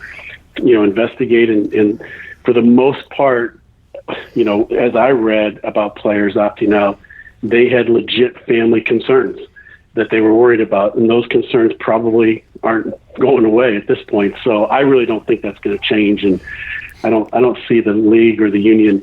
investigate and for the most part, as I read about players opting out, they had legit family concerns that they were worried about, and those concerns probably aren't going away at this point. So I really don't think that's going to change, and I don't see the league or the union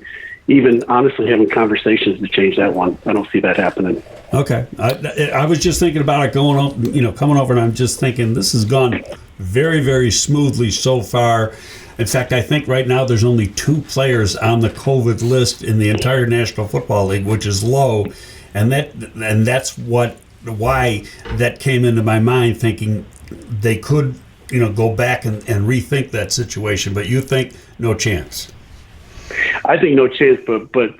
even honestly having conversations to change that one. I don't see that happening. Okay, I was just thinking about it going on, coming over, and I'm just thinking this has gone very, very smoothly so far. In fact, I think right now there's only 2 players on the COVID list in the entire National Football League, which is low, and that's why that came into my mind, thinking they could, go back and rethink that situation. But you think no chance? I think no chance, but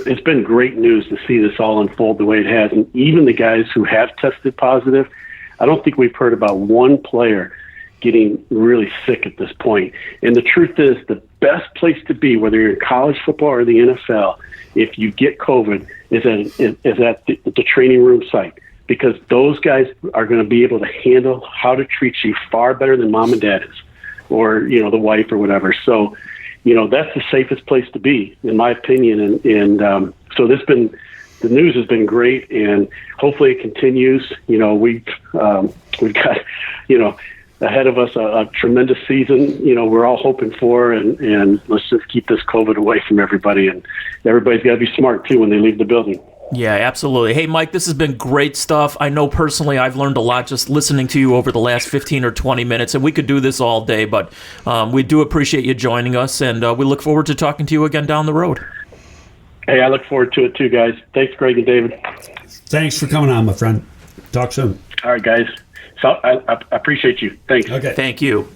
it's been great news to see this all unfold the way it has, and even the guys who have tested positive, I don't think we've heard about one player getting really sick at this point. And the truth is, the best place to be, whether you're in college football or the NFL, if you get COVID, is at the training room site, because those guys are going to be able to handle how to treat you far better than mom and dad is, or the wife or whatever. So that's the safest place to be, in my opinion. And The news has been great, and hopefully it continues. We've got, ahead of us a tremendous season, we're all hoping for, and let's just keep this COVID away from everybody. And everybody's got to be smart, too, when they leave the building. Yeah, absolutely. Hey, Mike, this has been great stuff. I know personally I've learned a lot just listening to you over the last 15 or 20 minutes, and we could do this all day, but we do appreciate you joining us, and we look forward to talking to you again down the road. Hey, I look forward to it too, guys. Thanks, Greg and David. Thanks for coming on, my friend. Talk soon. All right, guys. So I appreciate you. Thanks. Okay. Thank you.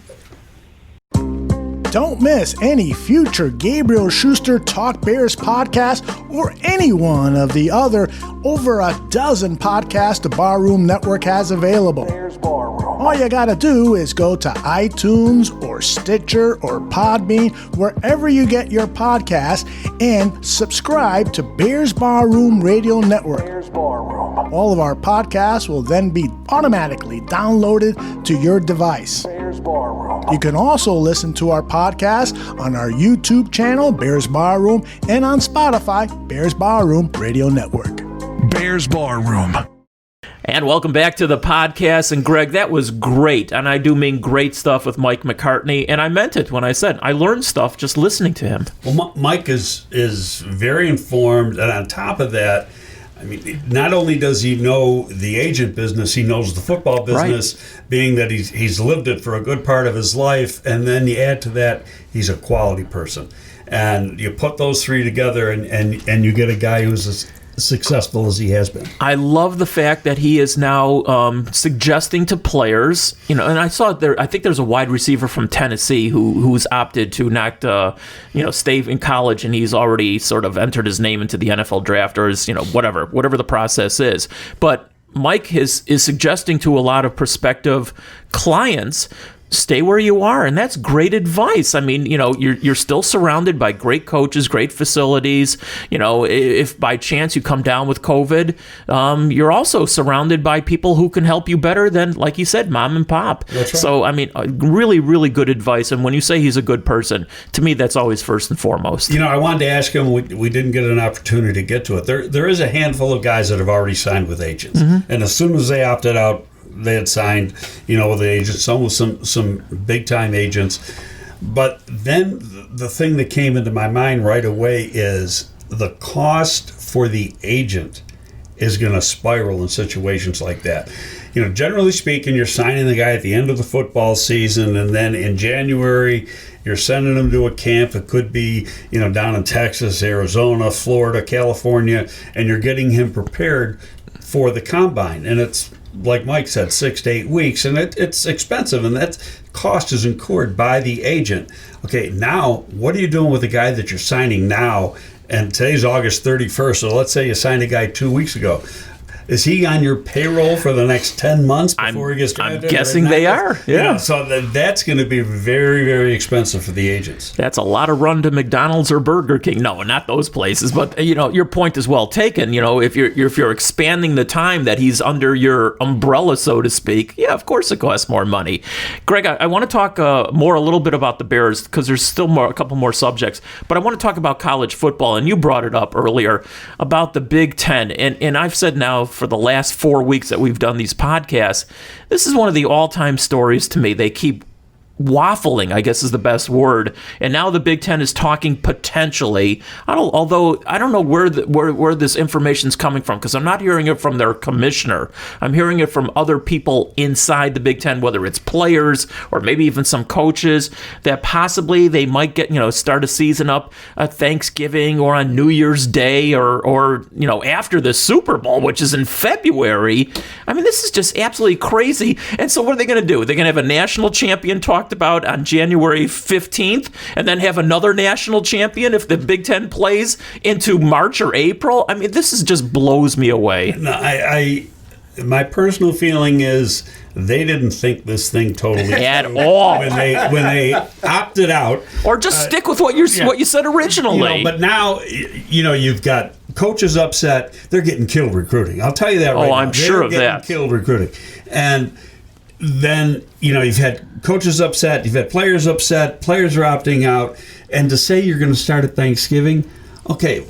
Don't miss any future Gabriel Schuster Talk Bears podcast or any one of the other over a dozen podcasts the Barroom Network has available. All you gotta do is go to iTunes or Stitcher or Podbean, wherever you get your podcast, and subscribe to Bears Barroom Radio Network. All of our podcasts will then be automatically downloaded to your device. You can also listen to our podcast on our YouTube channel, Bears Barroom, and on Spotify, Bears Barroom Radio Network. Bears Barroom. And welcome back to the podcast. And Greg, that was great. And I do mean great stuff with Mike McCartney. And I meant it when I said I learned stuff just listening to him. Well, Mike is very informed. And on top of that, I mean, not only does he know the agent business, he knows the football business, right, being that he's lived it for a good part of his life. And then you add to that, he's a quality person. And you put those three together and you get a guy who's as successful as he has been. I love the fact that he is now suggesting to players, and I saw there. I think there's a wide receiver from Tennessee who's opted to not, stay in college, and he's already sort of entered his name into the NFL draft, or is, whatever the process is. But Mike is suggesting to a lot of prospective clients, stay where you are, and that's great advice. I mean, you're still surrounded by great coaches, great facilities. If by chance you come down with COVID, you're also surrounded by people who can help you better than, like you said, mom and pop. That's right. So, I mean, really, really good advice. And when you say he's a good person, to me, that's always first and foremost. I wanted to ask him, we didn't get an opportunity to get to it. There is a handful of guys that have already signed with agents. Mm-hmm. And as soon as they opted out, they had signed, with the agents, some with some big-time agents. But then the thing that came into my mind right away is the cost for the agent is going to spiral in situations like that. Generally speaking, you're signing the guy at the end of the football season, and then in January, you're sending him to a camp. It could be, down in Texas, Arizona, Florida, California, and you're getting him prepared for the combine. And it's, like Mike said, 6 to 8 weeks, and it's expensive, and that cost is incurred by the agent. Okay, now, what are you doing with the guy that you're signing now? And today's August 31st, so let's say you signed a guy 2 weeks ago. Is he on your payroll for the next 10 months before he gets drafted? I'm guessing they are. Yeah. So that's going to be very, very expensive for the agents. That's a lot of run to McDonald's or Burger King. No, not those places. But your point is well taken. If you're expanding the time that he's under your umbrella, so to speak, yeah, of course it costs more money. Greg, I want to talk a little bit about the Bears, because there's still a couple more subjects. But I want to talk about college football, and you brought it up earlier about the Big Ten, and I've said now for the last 4 weeks that we've done these podcasts, this is one of the all-time stories to me. They keep waffling, I guess is the best word. And now the Big Ten is talking potentially, although I don't know where this information's coming from, because I'm not hearing it from their commissioner. I'm hearing it from other people inside the Big Ten, whether it's players or maybe even some coaches, that possibly they might get, start a season up at Thanksgiving or on New Year's Day or after the Super Bowl, which is in February. I mean, this is just absolutely crazy. And so what are they going to do? They're going to have a national champion talked about on January 15th, and then have another national champion if the Big Ten plays into March or April. I mean, this just blows me away. No, my personal feeling is they didn't think this thing totally at all when they opted out. Or just stick with what you said originally. But now, you've got coaches upset. They're getting killed recruiting. I'll tell you that right now. I'm sure of that. They're getting killed recruiting. And then, you've had coaches upset, you've had players upset, players are opting out, and to say you're going to start at Thanksgiving, okay,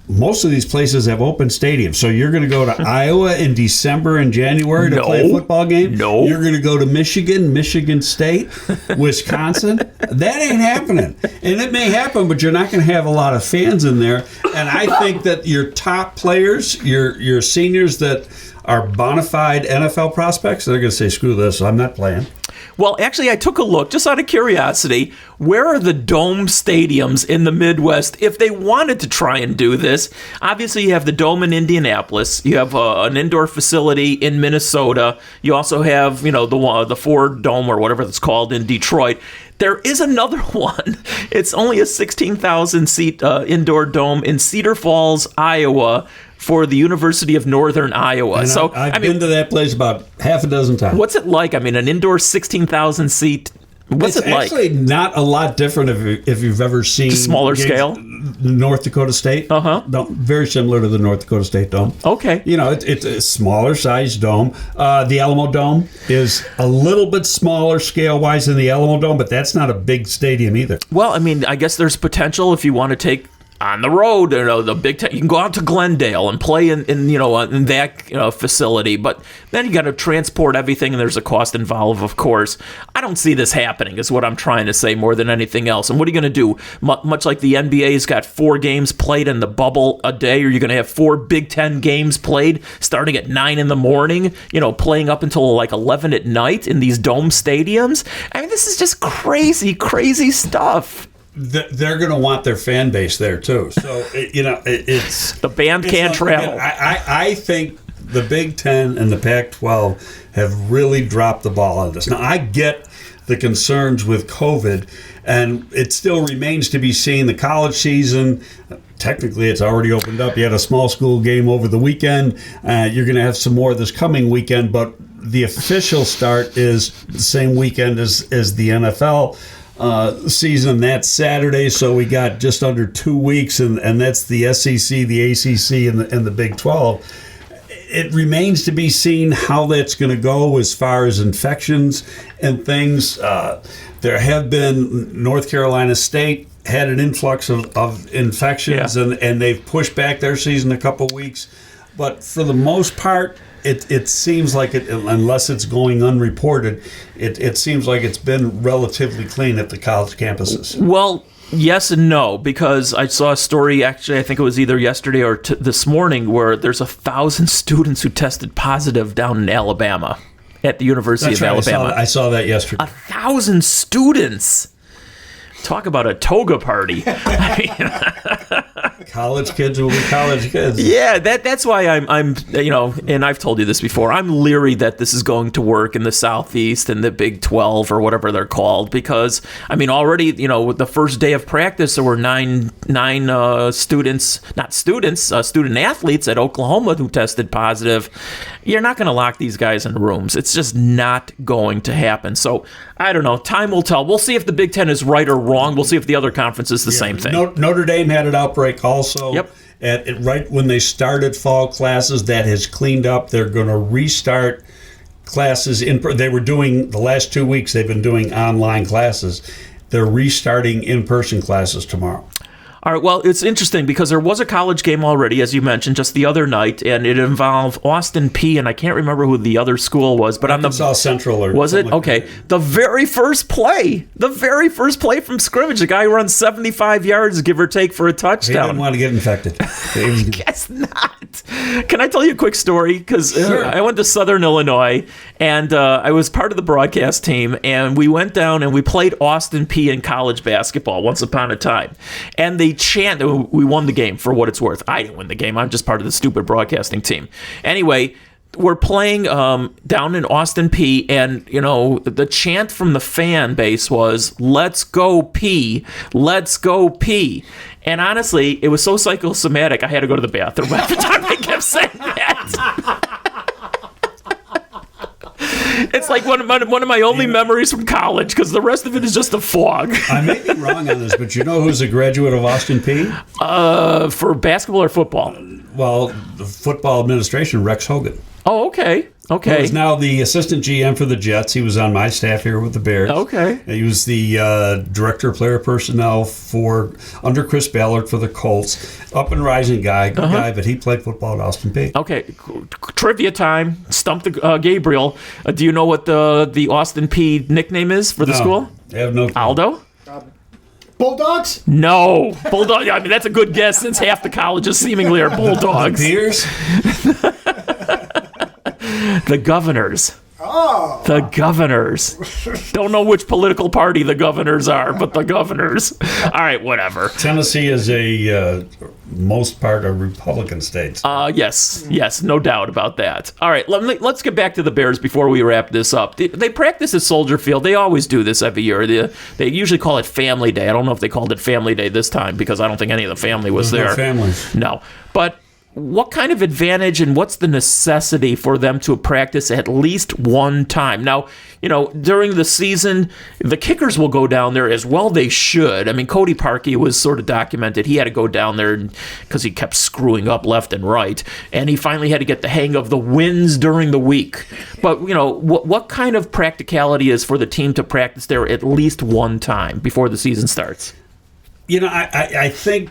most of these places have open stadiums. So you're going to go to Iowa in December and January to play a football game? No. You're going to go to Michigan State, Wisconsin? That ain't happening. And it may happen, but you're not going to have a lot of fans in there. And I think that your top players, your seniors that are bona fide NFL prospects, they're going to say, screw this, I'm not playing. Well, actually, I took a look, just out of curiosity, where are the dome stadiums in the Midwest if they wanted to try and do this? Obviously, you have the Dome in Indianapolis. You have an indoor facility in Minnesota. You also have, the Ford Dome or whatever it's called in Detroit. There is another one. It's only a 16,000-seat indoor dome in Cedar Falls, Iowa, for the University of Northern Iowa. And So I've been to that place about half a dozen times. What's it like? I mean, an indoor 16,000-seat. What's it like? It's actually not a lot different if you've ever seen smaller scale. North Dakota State. Very similar to the North Dakota State Dome. Okay. It's a smaller sized dome. The Alamo Dome is a little bit smaller scale wise than the Alamo Dome, but that's not a big stadium either. Well, I mean, I guess there's potential if you want to take on the road, the Big Ten. You can go out to Glendale and play in that facility, but then you got to transport everything, and there's a cost involved, of course. I don't see this happening, is what I'm trying to say, more than anything else. And what are you going to do? Much like the NBA's got 4 games played in the bubble a day, or you're going to have 4 Big Ten games played starting at 9 in the morning, playing up until like 11 at night in these dome stadiums. I mean, this is just crazy, crazy stuff. They're going to want their fan base there too. So it's the band can't travel. I think the Big Ten and the Pac-12 have really dropped the ball on this. Now I get the concerns with COVID, and it still remains to be seen. The college season, technically, it's already opened up. You had a small school game over the weekend. You're going to have some more this coming weekend, but the official start is the same weekend as the NFL. Season that's Saturday, so we got just under 2 weeks, and that's the SEC, the ACC, and the Big 12. It remains to be seen how that's going to go as far as infections and things. There have been North Carolina State had an influx of infections, and they've pushed back their season a couple weeks. But for the most part, it seems like it, unless it's going unreported, it seems like it's been relatively clean at the college campuses. Well, yes and no, because I saw a story, actually, I think it was either yesterday or this morning, where there's 1,000 students who tested positive down in Alabama, at the University of Alabama. I saw that yesterday. 1,000 students. Talk about a toga party. College kids will be college kids. Yeah, that's why I'm and I've told you this before, I'm leery that this is going to work in the Southeast and the Big 12 or whatever they're called, because, I mean, already, with the first day of practice, there were nine student athletes at Oklahoma who tested positive. You're not going to lock these guys in rooms. It's just not going to happen. So, I don't know. Time will tell. We'll see if the Big Ten is right or wrong. We'll see if the other conference is the same thing. Notre Dame had an outbreak also. Yep. Right when they started fall classes, that has cleaned up. They're going to restart classes. They were doing, the last 2 weeks, they've been doing online classes. They're restarting in-person classes tomorrow. All right, well, it's interesting because there was a college game already, as you mentioned, just the other night, and it involved Austin Peay, and I can't remember who the other school was, but Arkansas Central or was it? Like okay. That. The very first play from scrimmage, the guy runs 75 yards, give or take, for a touchdown. He didn't want to get infected. Guess not. Can I tell you a quick story? Because sure. I went to Southern Illinois, and I was part of the broadcast team, and we went down and we played Austin Peay in college basketball once upon a time, and they chant. We won the game, for what it's worth. I didn't win the game. I'm just part of the stupid broadcasting team. Anyway, we're playing down in Austin Peay, and the chant from the fan base was "Let's go Peay, let's go Peay." And honestly, it was so psychosomatic, I had to go to the bathroom every time they kept saying that. It's like one of my only memories from college, because the rest of it is just a fog. I may be wrong on this, but you know who's a graduate of Austin Peay? For basketball or football? Well, the football administration, Rex Hogan. Oh, okay. Okay. He's now the assistant GM for the Jets. He was on my staff here with the Bears. Okay. He was the director of player personnel under Chris Ballard for the Colts. Up and rising guy, good guy, but he played football at Austin Peay. Okay. Trivia time. Stump the Gabriel. Do you know what the Austin Peay nickname is for the school? I have no clue. Aldo? Bulldogs? No. Bulldog. I mean, that's a good guess since half the colleges seemingly are Bulldogs. Beers? The Governors. Oh. The Governors. Don't know which political party the Governors are, but the Governors. All right, whatever. Tennessee is most part a Republican state. Yes, no doubt about that. All right, let's get back to the Bears before we wrap this up. They practice at Soldier Field. They always do this every year. They usually call it Family Day. I don't know if they called it Family Day this time because I don't think any of the family was there. No families. No, but what kind of advantage and what's the necessity for them to practice at least one time? Now, during the season, the kickers will go down there as well. They should. I mean, Cody Parkey was sort of documented. He had to go down there because he kept screwing up left and right, and he finally had to get the hang of the wins during the week. But, what kind of practicality is for the team to practice there at least one time before the season starts? I think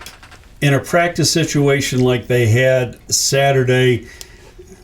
in a practice situation like they had Saturday,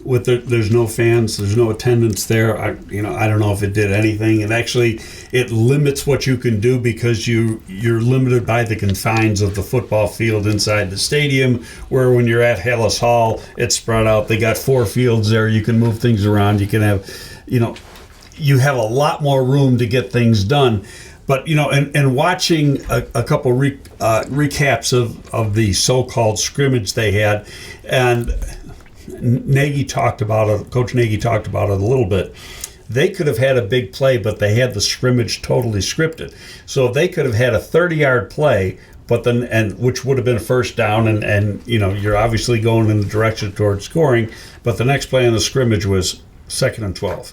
there's no fans, there's no attendance there. I don't know if it did anything, and actually it limits what you can do because you're limited by the confines of the football field inside the stadium. Where when you're at Hallis Hall, it's spread out. They got 4 fields there. You can move things around. You can have, you have a lot more room to get things done. But, and watching a couple recaps of the so-called scrimmage they had, and Coach Nagy talked about it a little bit. They could have had a big play, but they had the scrimmage totally scripted. So they could have had a 30-yard play, which would have been a first down, and you're obviously going in the direction towards scoring, but the next play on the scrimmage was 2nd and 12.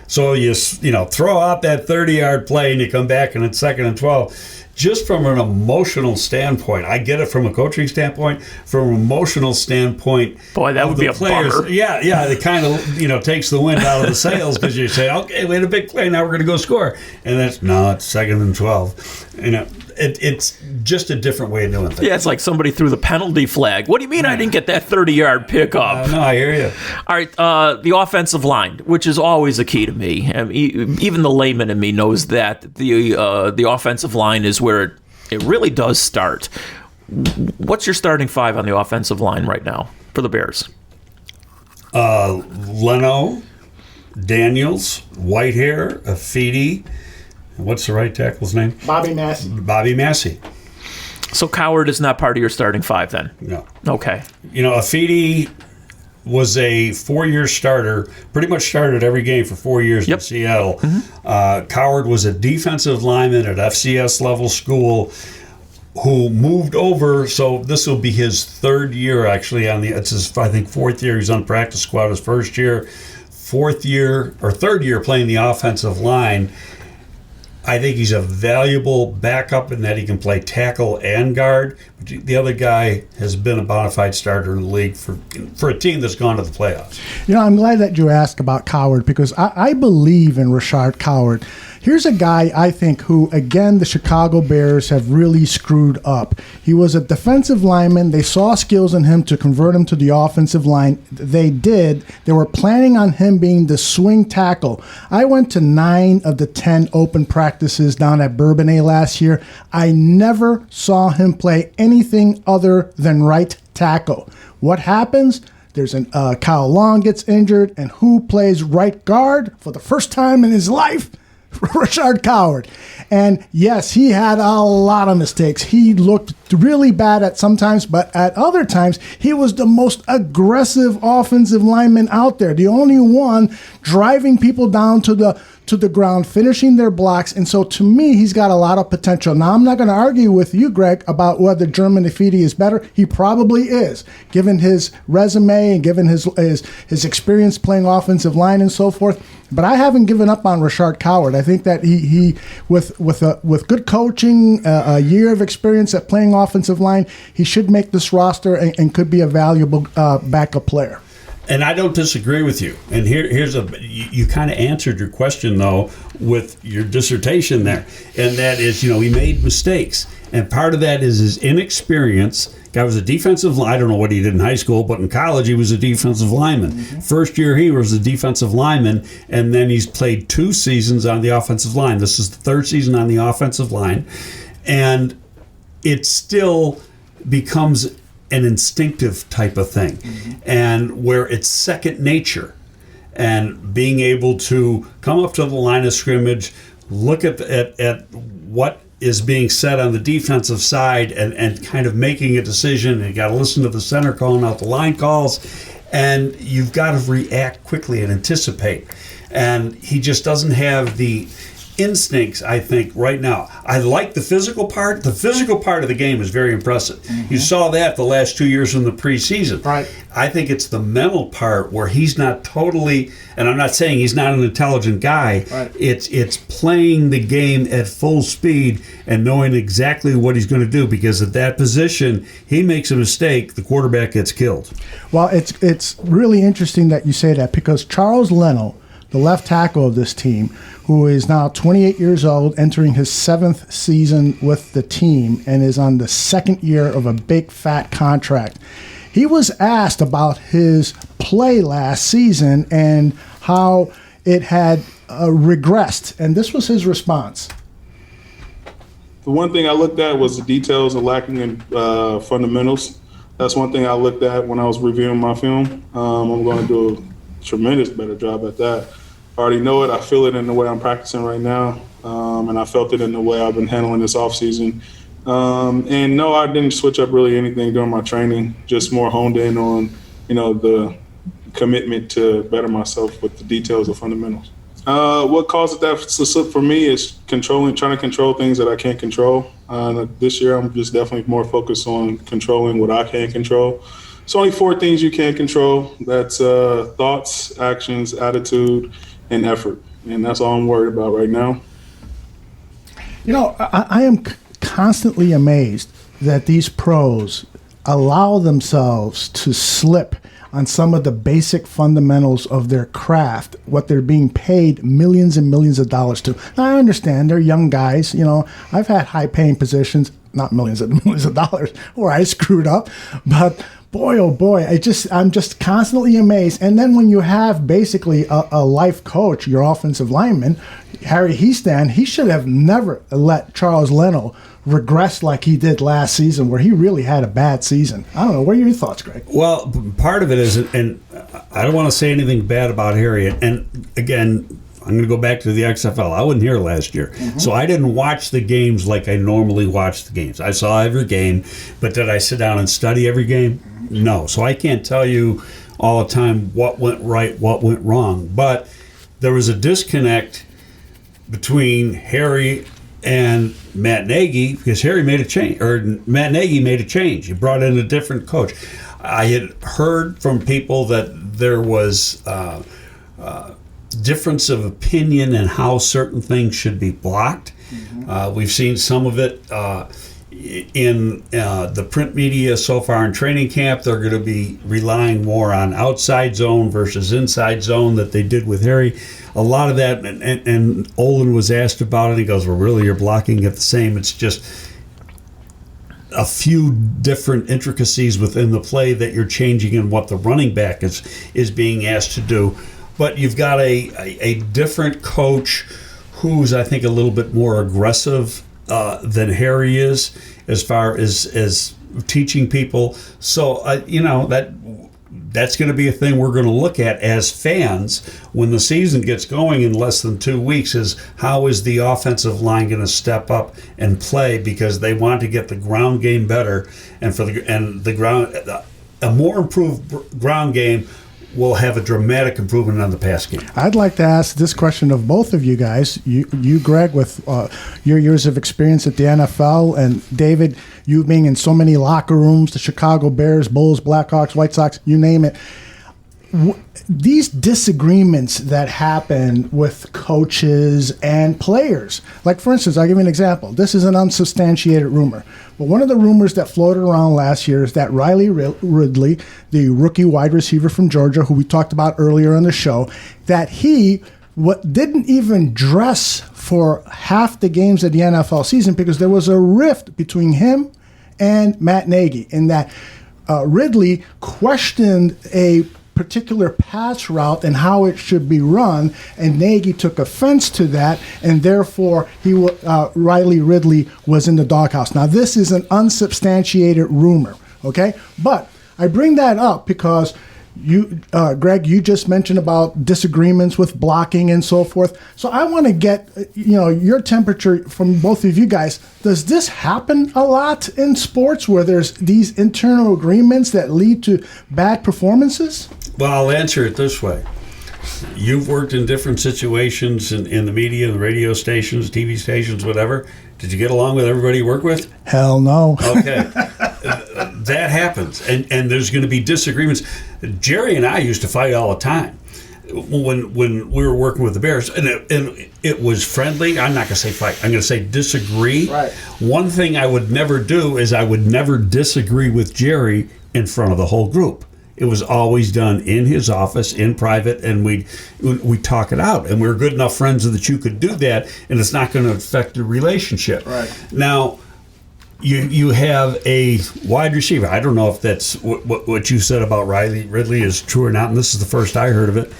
So you throw out that 30-yard play and you come back and it's 2nd and 12. Just from an emotional standpoint, I get it from a coaching standpoint. From an emotional standpoint, boy, that would be a bummer. Yeah, it kind of takes the wind out of the sails because you say, okay, we had a big play, now we're going to go score, and it's 2nd and 12. It's just a different way of doing things. Yeah, it's like somebody threw the penalty flag. What do you mean I didn't get that 30-yard pickup? No, I hear you. All right, the offensive line, which is always a key to me. I mean, even the layman in me knows that the offensive line is where it really does start. What's your starting 5 on the offensive line right now for the Bears? Leno, Daniels, Whitehair, Afidi. What's the right tackle's name? Bobby Massey. So Coward is not part of your starting 5 then? No. Okay. Afidi was a 4-year starter, pretty much started every game for 4 years in Seattle. Mm-hmm. Coward was a defensive lineman at FCS level school who moved over, so this will be his 3rd year actually it's his, I think, 4th year. He's on practice squad his 1st year. 3rd year playing the offensive line. I think he's a valuable backup in that he can play tackle and guard. But the other guy has been a bona fide starter in the league for a team that's gone to the playoffs. I'm glad that you asked about Coward because I believe in Rashard Coward. Here's a guy, I think, who, again, the Chicago Bears have really screwed up. He was a defensive lineman. They saw skills in him to convert him to the offensive line. They did. They were planning on him being the swing tackle. I went to 9 of the 10 open practices down at Bourbonnais last year. I never saw him play anything other than right tackle. What happens? There's Kyle Long gets injured, and who plays right guard for the first time in his life? Rashard Coward. And yes, he had a lot of mistakes. He looked really bad at sometimes, but at other times, he was the most aggressive offensive lineman out there. The only one driving people down to the ground, finishing their blocks. And so to me, he's got a lot of potential. Now, I'm not going to argue with you, Greg, about whether German Ifedi is better. He probably is, given his resume and given his experience playing offensive line and so forth. But I haven't given up on Rashard Coward. I think that he with good coaching, a year of experience at playing offensive line, he should make this roster and could be a valuable backup player. And I don't disagree with you. And you kind of answered your question, though, with your dissertation there. And that is, he made mistakes. And part of that is his inexperience. Guy was a defensive line. I don't know what he did in high school, but in college he was a defensive lineman. Mm-hmm. First year he was a defensive lineman, and then he's played 2 seasons on the offensive line. This is the 3rd season on the offensive line. And it still becomes an instinctive type of thing, and where it's second nature, and being able to come up to the line of scrimmage, look at what is being said on the defensive side, and kind of making a decision. And you got to listen to the center calling out the line calls, and you've got to react quickly and anticipate. And he just doesn't have the instincts, I think, right now. I like the physical part. The physical part of the game is very impressive. Mm-hmm. You saw that the last 2 years in the preseason. Right. I think it's the mental part where he's not totally, and I'm not saying he's not an intelligent guy. Right. It's playing the game at full speed and knowing exactly what he's going to do, because at that position, he makes a mistake, the quarterback gets killed. Well, it's really interesting that you say that, because Charles Leno, the left tackle of this team, who is now 28 years old, entering his 7th season with the team, and is on the 2nd year of a big fat contract. He was asked about his play last season and how it had regressed, and this was his response. The one thing I looked at was the details of lacking in fundamentals. That's one thing I looked at when I was reviewing my film. I'm going to do a tremendous better job at that. I already know it. I feel it in the way I'm practicing right now, and I felt it in the way I've been handling this offseason. And no, I didn't switch up really anything during my training, just more honed in on, the commitment to better myself with the details of fundamentals. What causes that to slip for me is trying to control things that I can't control. This year, I'm just definitely more focused on controlling what I can control. It's only 4 things you can't control. That's thoughts, actions, attitude, and effort. And that's all I'm worried about right now. I am constantly amazed that these pros allow themselves to slip on some of the basic fundamentals of their craft, what they're being paid millions and millions of dollars to. Now, I understand they're young guys. I've had high-paying positions, not millions and millions of dollars, where I screwed up, but boy, oh boy, I'm just constantly amazed. And then when you have basically a life coach, your offensive lineman, Harry Hiestand, he should have never let Charles Leno regress like he did last season, where he really had a bad season. I don't know. What are your thoughts, Greg? Well, part of it is, and I don't want to say anything bad about Harry. And again, I'm going to go back to the XFL. I wasn't here last year, so I didn't watch the games like I normally watch the games. I saw every game, but did I sit down and study every game? No. So I can't tell you all the time what went right, what went wrong. But there was a disconnect between Harry and Matt Nagy, because Harry made a change, or Matt Nagy made a change. He brought in a different coach. I had heard from people that there was difference of opinion in how certain things should be blocked. We've seen some of it in the print media so far in training camp. They're going to be relying more on outside zone versus inside zone that they did with Harry. A lot of that, and Olin was asked about it. He goes, well, really, you're blocking it the same. It's just a few different intricacies within the play that you're changing in what the running back is being asked to do. But you've got a different coach who's, I think, a little bit more aggressive than Harry is as far as teaching people. So, that's going to be a thing we're going to look at as fans when the season gets going in less than 2 weeks, is how is the offensive line going to step up and play, because they want to get the ground game better, and a more improved ground game will have a dramatic improvement on the pass game. I'd like to ask this question of both of you guys. You Greg, with your years of experience at the NFL, and David, you being in so many locker rooms, the Chicago Bears, Bulls, Blackhawks, White Sox, you name it. these disagreements that happen with coaches and players, like for instance, I'll give you an example. This is an unsubstantiated rumor, but one of the rumors that floated around last year is that Riley Ridley, the rookie wide receiver from Georgia, who we talked about earlier on the show, that he didn't even dress for half the games of the NFL season because there was a rift between him and Matt Nagy, in that Ridley questioned a particular pass route and how it should be run, and Nagy took offense to that, and therefore Riley Ridley was in the doghouse. Now, this is an unsubstantiated rumor, okay? But I bring that up because you, Greg, you just mentioned about disagreements with blocking and so forth. So I want to get your temperature from both of you guys. Does this happen a lot in sports where there's these internal agreements that lead to bad performances? Well, I'll answer it this way. You've worked in different situations in the media, the radio stations, TV stations, whatever. Did you get along with everybody you work with? Hell no. Okay. That happens. And there's going to be disagreements. Jerry and I used to fight all the time when we were working with the Bears. And it was friendly. I'm not going to say fight. I'm going to say disagree. Right. One thing I would never do is I would never disagree with Jerry in front of the whole group. It was always done in his office, in private, and we talk it out. And we're good enough friends that you could do that, and it's not going to affect the relationship. Right. Now, you have a wide receiver. I don't know if that's what you said about Riley Ridley is true or not, and this is the first I heard of it.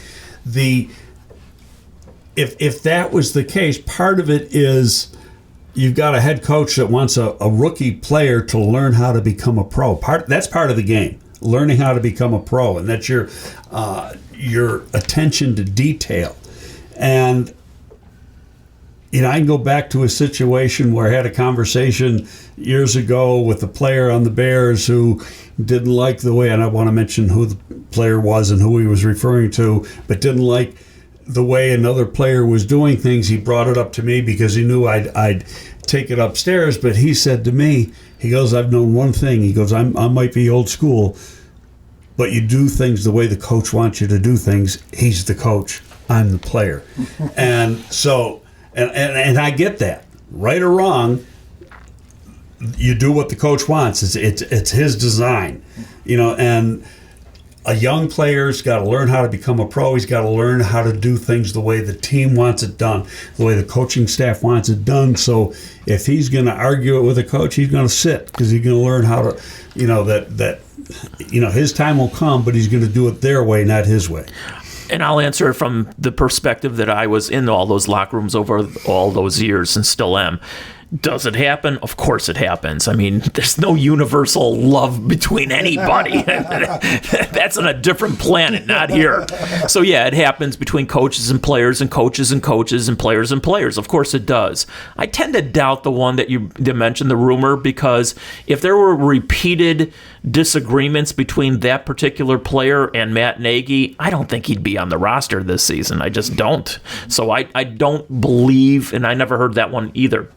If that was the case, part of it is you've got a head coach that wants a rookie player to learn how to become a pro. That's part of the game. Learning how to become a pro, and that's your attention to detail. And I can go back to a situation where I had a conversation years ago with a player on the Bears who didn't like the way, and I want to mention who the player was and who he was referring to, but didn't like the way another player was doing things. He brought it up to me because he knew I'd take it upstairs, but he said to me, he goes, I've known one thing. He goes, I might be old school, but you do things the way the coach wants you to do things. He's the coach. I'm the player. And so, and I get that. Right or wrong, you do what the coach wants. It's his design, and a young player's got to learn how to become a pro. He's got to learn how to do things the way the team wants it done, the way the coaching staff wants it done. So if he's going to argue it with a coach, he's going to sit because he's going to learn how to, his time will come, but he's going to do it their way, not his way. And I'll answer it from the perspective that I was in all those locker rooms over all those years and still am. Does it happen? Of course it happens. I mean, there's no universal love between anybody. That's on a different planet, not here. So, yeah, it happens between coaches and players and coaches and coaches and players and players. Of course it does. I tend to doubt the one that you mentioned, the rumor, because if there were repeated disagreements between that particular player and Matt Nagy, I don't think he'd be on the roster this season. I just don't. So I don't believe, and I never heard that one either,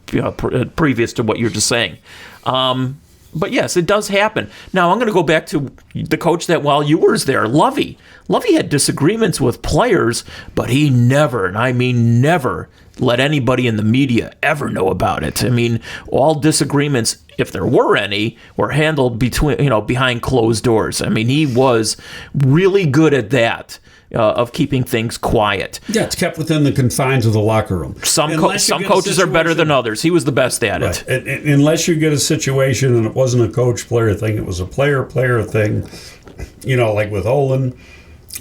previous to what you're just saying. But yes, it does happen. Now, I'm going to go back to the coach that while you were there, Lovey. Lovey had disagreements with players, but he never, and I mean never, let anybody in the media ever know about it. I mean, all disagreements, if there were any, were handled behind closed doors. I mean, he was really good at that. Of keeping things quiet. Yeah, it's kept within the confines of the locker room. Some coaches are better than others. He was the best at it. And unless you get a situation and it wasn't a coach-player thing, it was a player-player thing, like with Olin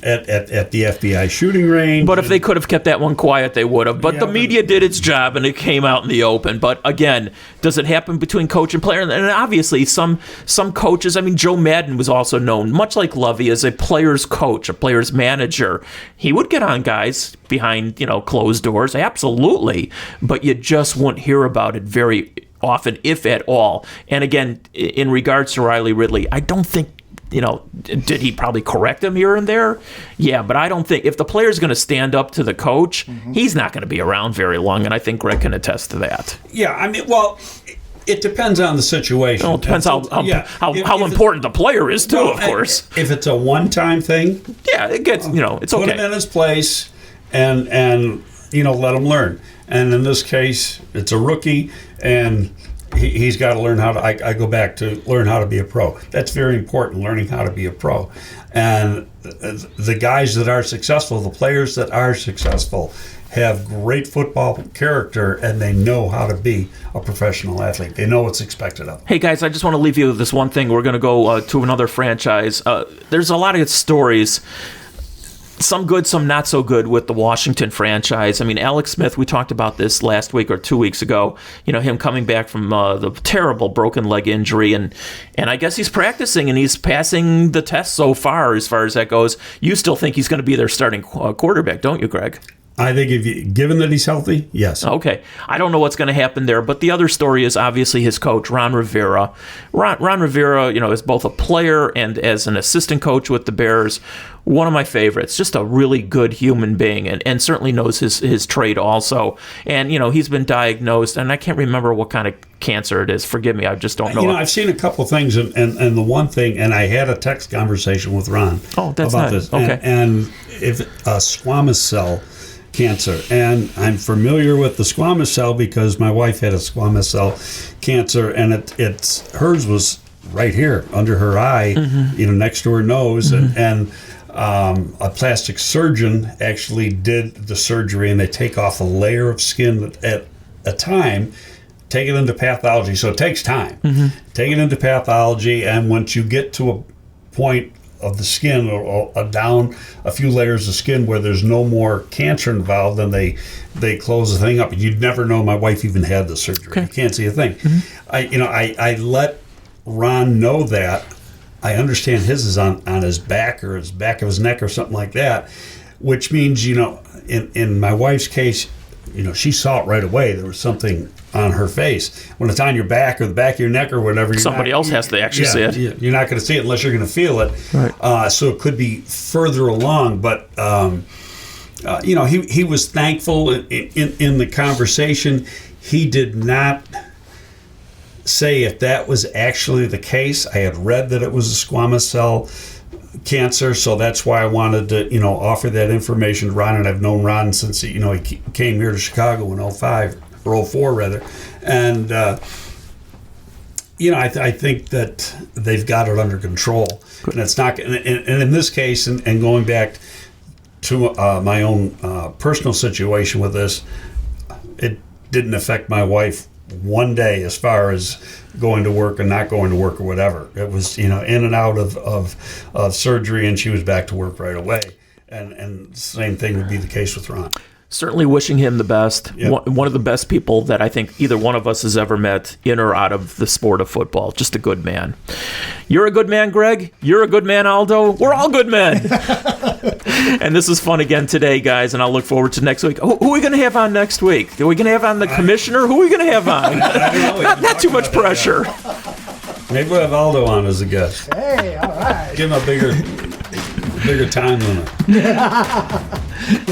at the FBI shooting range. But if they could have kept that one quiet, they would have. But the media did its job, and it came out in the open. But again, does it happen between coach and player? And obviously, some coaches, I mean, Joe Madden was also known, much like Lovey, as a player's coach, a player's manager. He would get on guys behind, closed doors, absolutely. But you just wouldn't hear about it very often, if at all. And again, in regards to Riley Ridley, I don't think, did he probably correct him here and there? Yeah, but I don't think if the player's going to stand up to the coach, he's not going to be around very long, and I think Greg can attest to that. Yeah, I mean, well, It depends on the situation. Well, it depends how important the player is too, of course. If it's a one-time thing, yeah, it gets it's okay. Put him in his place and let him learn. And in this case, it's a rookie, and he's got to learn how to. I go back to learn how to be a pro. That's very important, learning how to be a pro. And the guys that are successful, the players that are successful, have great football character, and they know how to be a professional athlete. They know what's expected of them. Hey, guys, I just want to leave you with this one thing. We're going to go to another franchise. There's a lot of stories, some good, some not so good, with the Washington franchise. I mean, Alex Smith, we talked about this last week or 2 weeks ago, him coming back from the terrible broken leg injury, and I guess he's practicing and he's passing the test so far as that goes. You still think he's going to be their starting quarterback, don't you, Greg? I think given that he's healthy, yes. Okay. I don't know what's going to happen there, but the other story is obviously his coach, Ron Rivera. Ron Rivera, is both a player and as an assistant coach with the Bears, one of my favorites. Just a really good human being, and certainly knows his trade also. And, he's been diagnosed, and I can't remember what kind of cancer it is. Forgive me, I just don't know. I've seen a couple things, and the one thing, and I had a text conversation with Ron about this. Okay. And if squamous cell cancer, and I'm familiar with the squamous cell because my wife had a squamous cell cancer, and hers was right here under her eye, next to her nose, and a plastic surgeon actually did the surgery, and they take off a layer of skin at a time, take it into pathology, so it takes time. Take it into pathology, and once you get to a point of the skin or down a few layers of skin where there's no more cancer involved, then they close the thing up. You'd never know my wife even had the surgery. Okay. You can't see a thing. I let Ron know that. I understand his is on his back or his back of his neck or something like that, which means, in my wife's case, she saw it right away. There was something on her face. When it's on your back or the back of your neck or whatever, somebody else has to actually see it. You're not going to see it unless you're going to feel it. Right. So it could be further along. But he was thankful in the conversation. He did not say if that was actually the case. I had read that it was a squamous cell cancer, so that's why I wanted to, offer that information to Ron, and I've known Ron since he came here to Chicago in 05 or 04 rather, and I think that they've got it under control. Good. And it's not, and in this case, and going back to my own personal situation with this, it didn't affect my wife one day as far as going to work and not going to work or whatever. It was, in and out of surgery, and she was back to work right away. And the same thing would be the case with Ron. Certainly wishing him the best. Yep. One of the best people that I think either one of us has ever met in or out of the sport of football. Just a good man. You're a good man, Greg. You're a good man, Aldo. We're all good men. And this is fun again today, guys, and I'll look forward to next week. Who are we going to have on next week? Are we going to have on the commissioner? Who are we going to have on? Not too much pressure. Maybe we'll have Aldo on as a guest. Hey, all right. Give him a bigger time limit.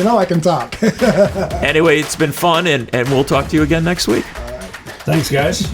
I can talk. Anyway, it's been fun, and we'll talk to you again next week. Thanks, guys.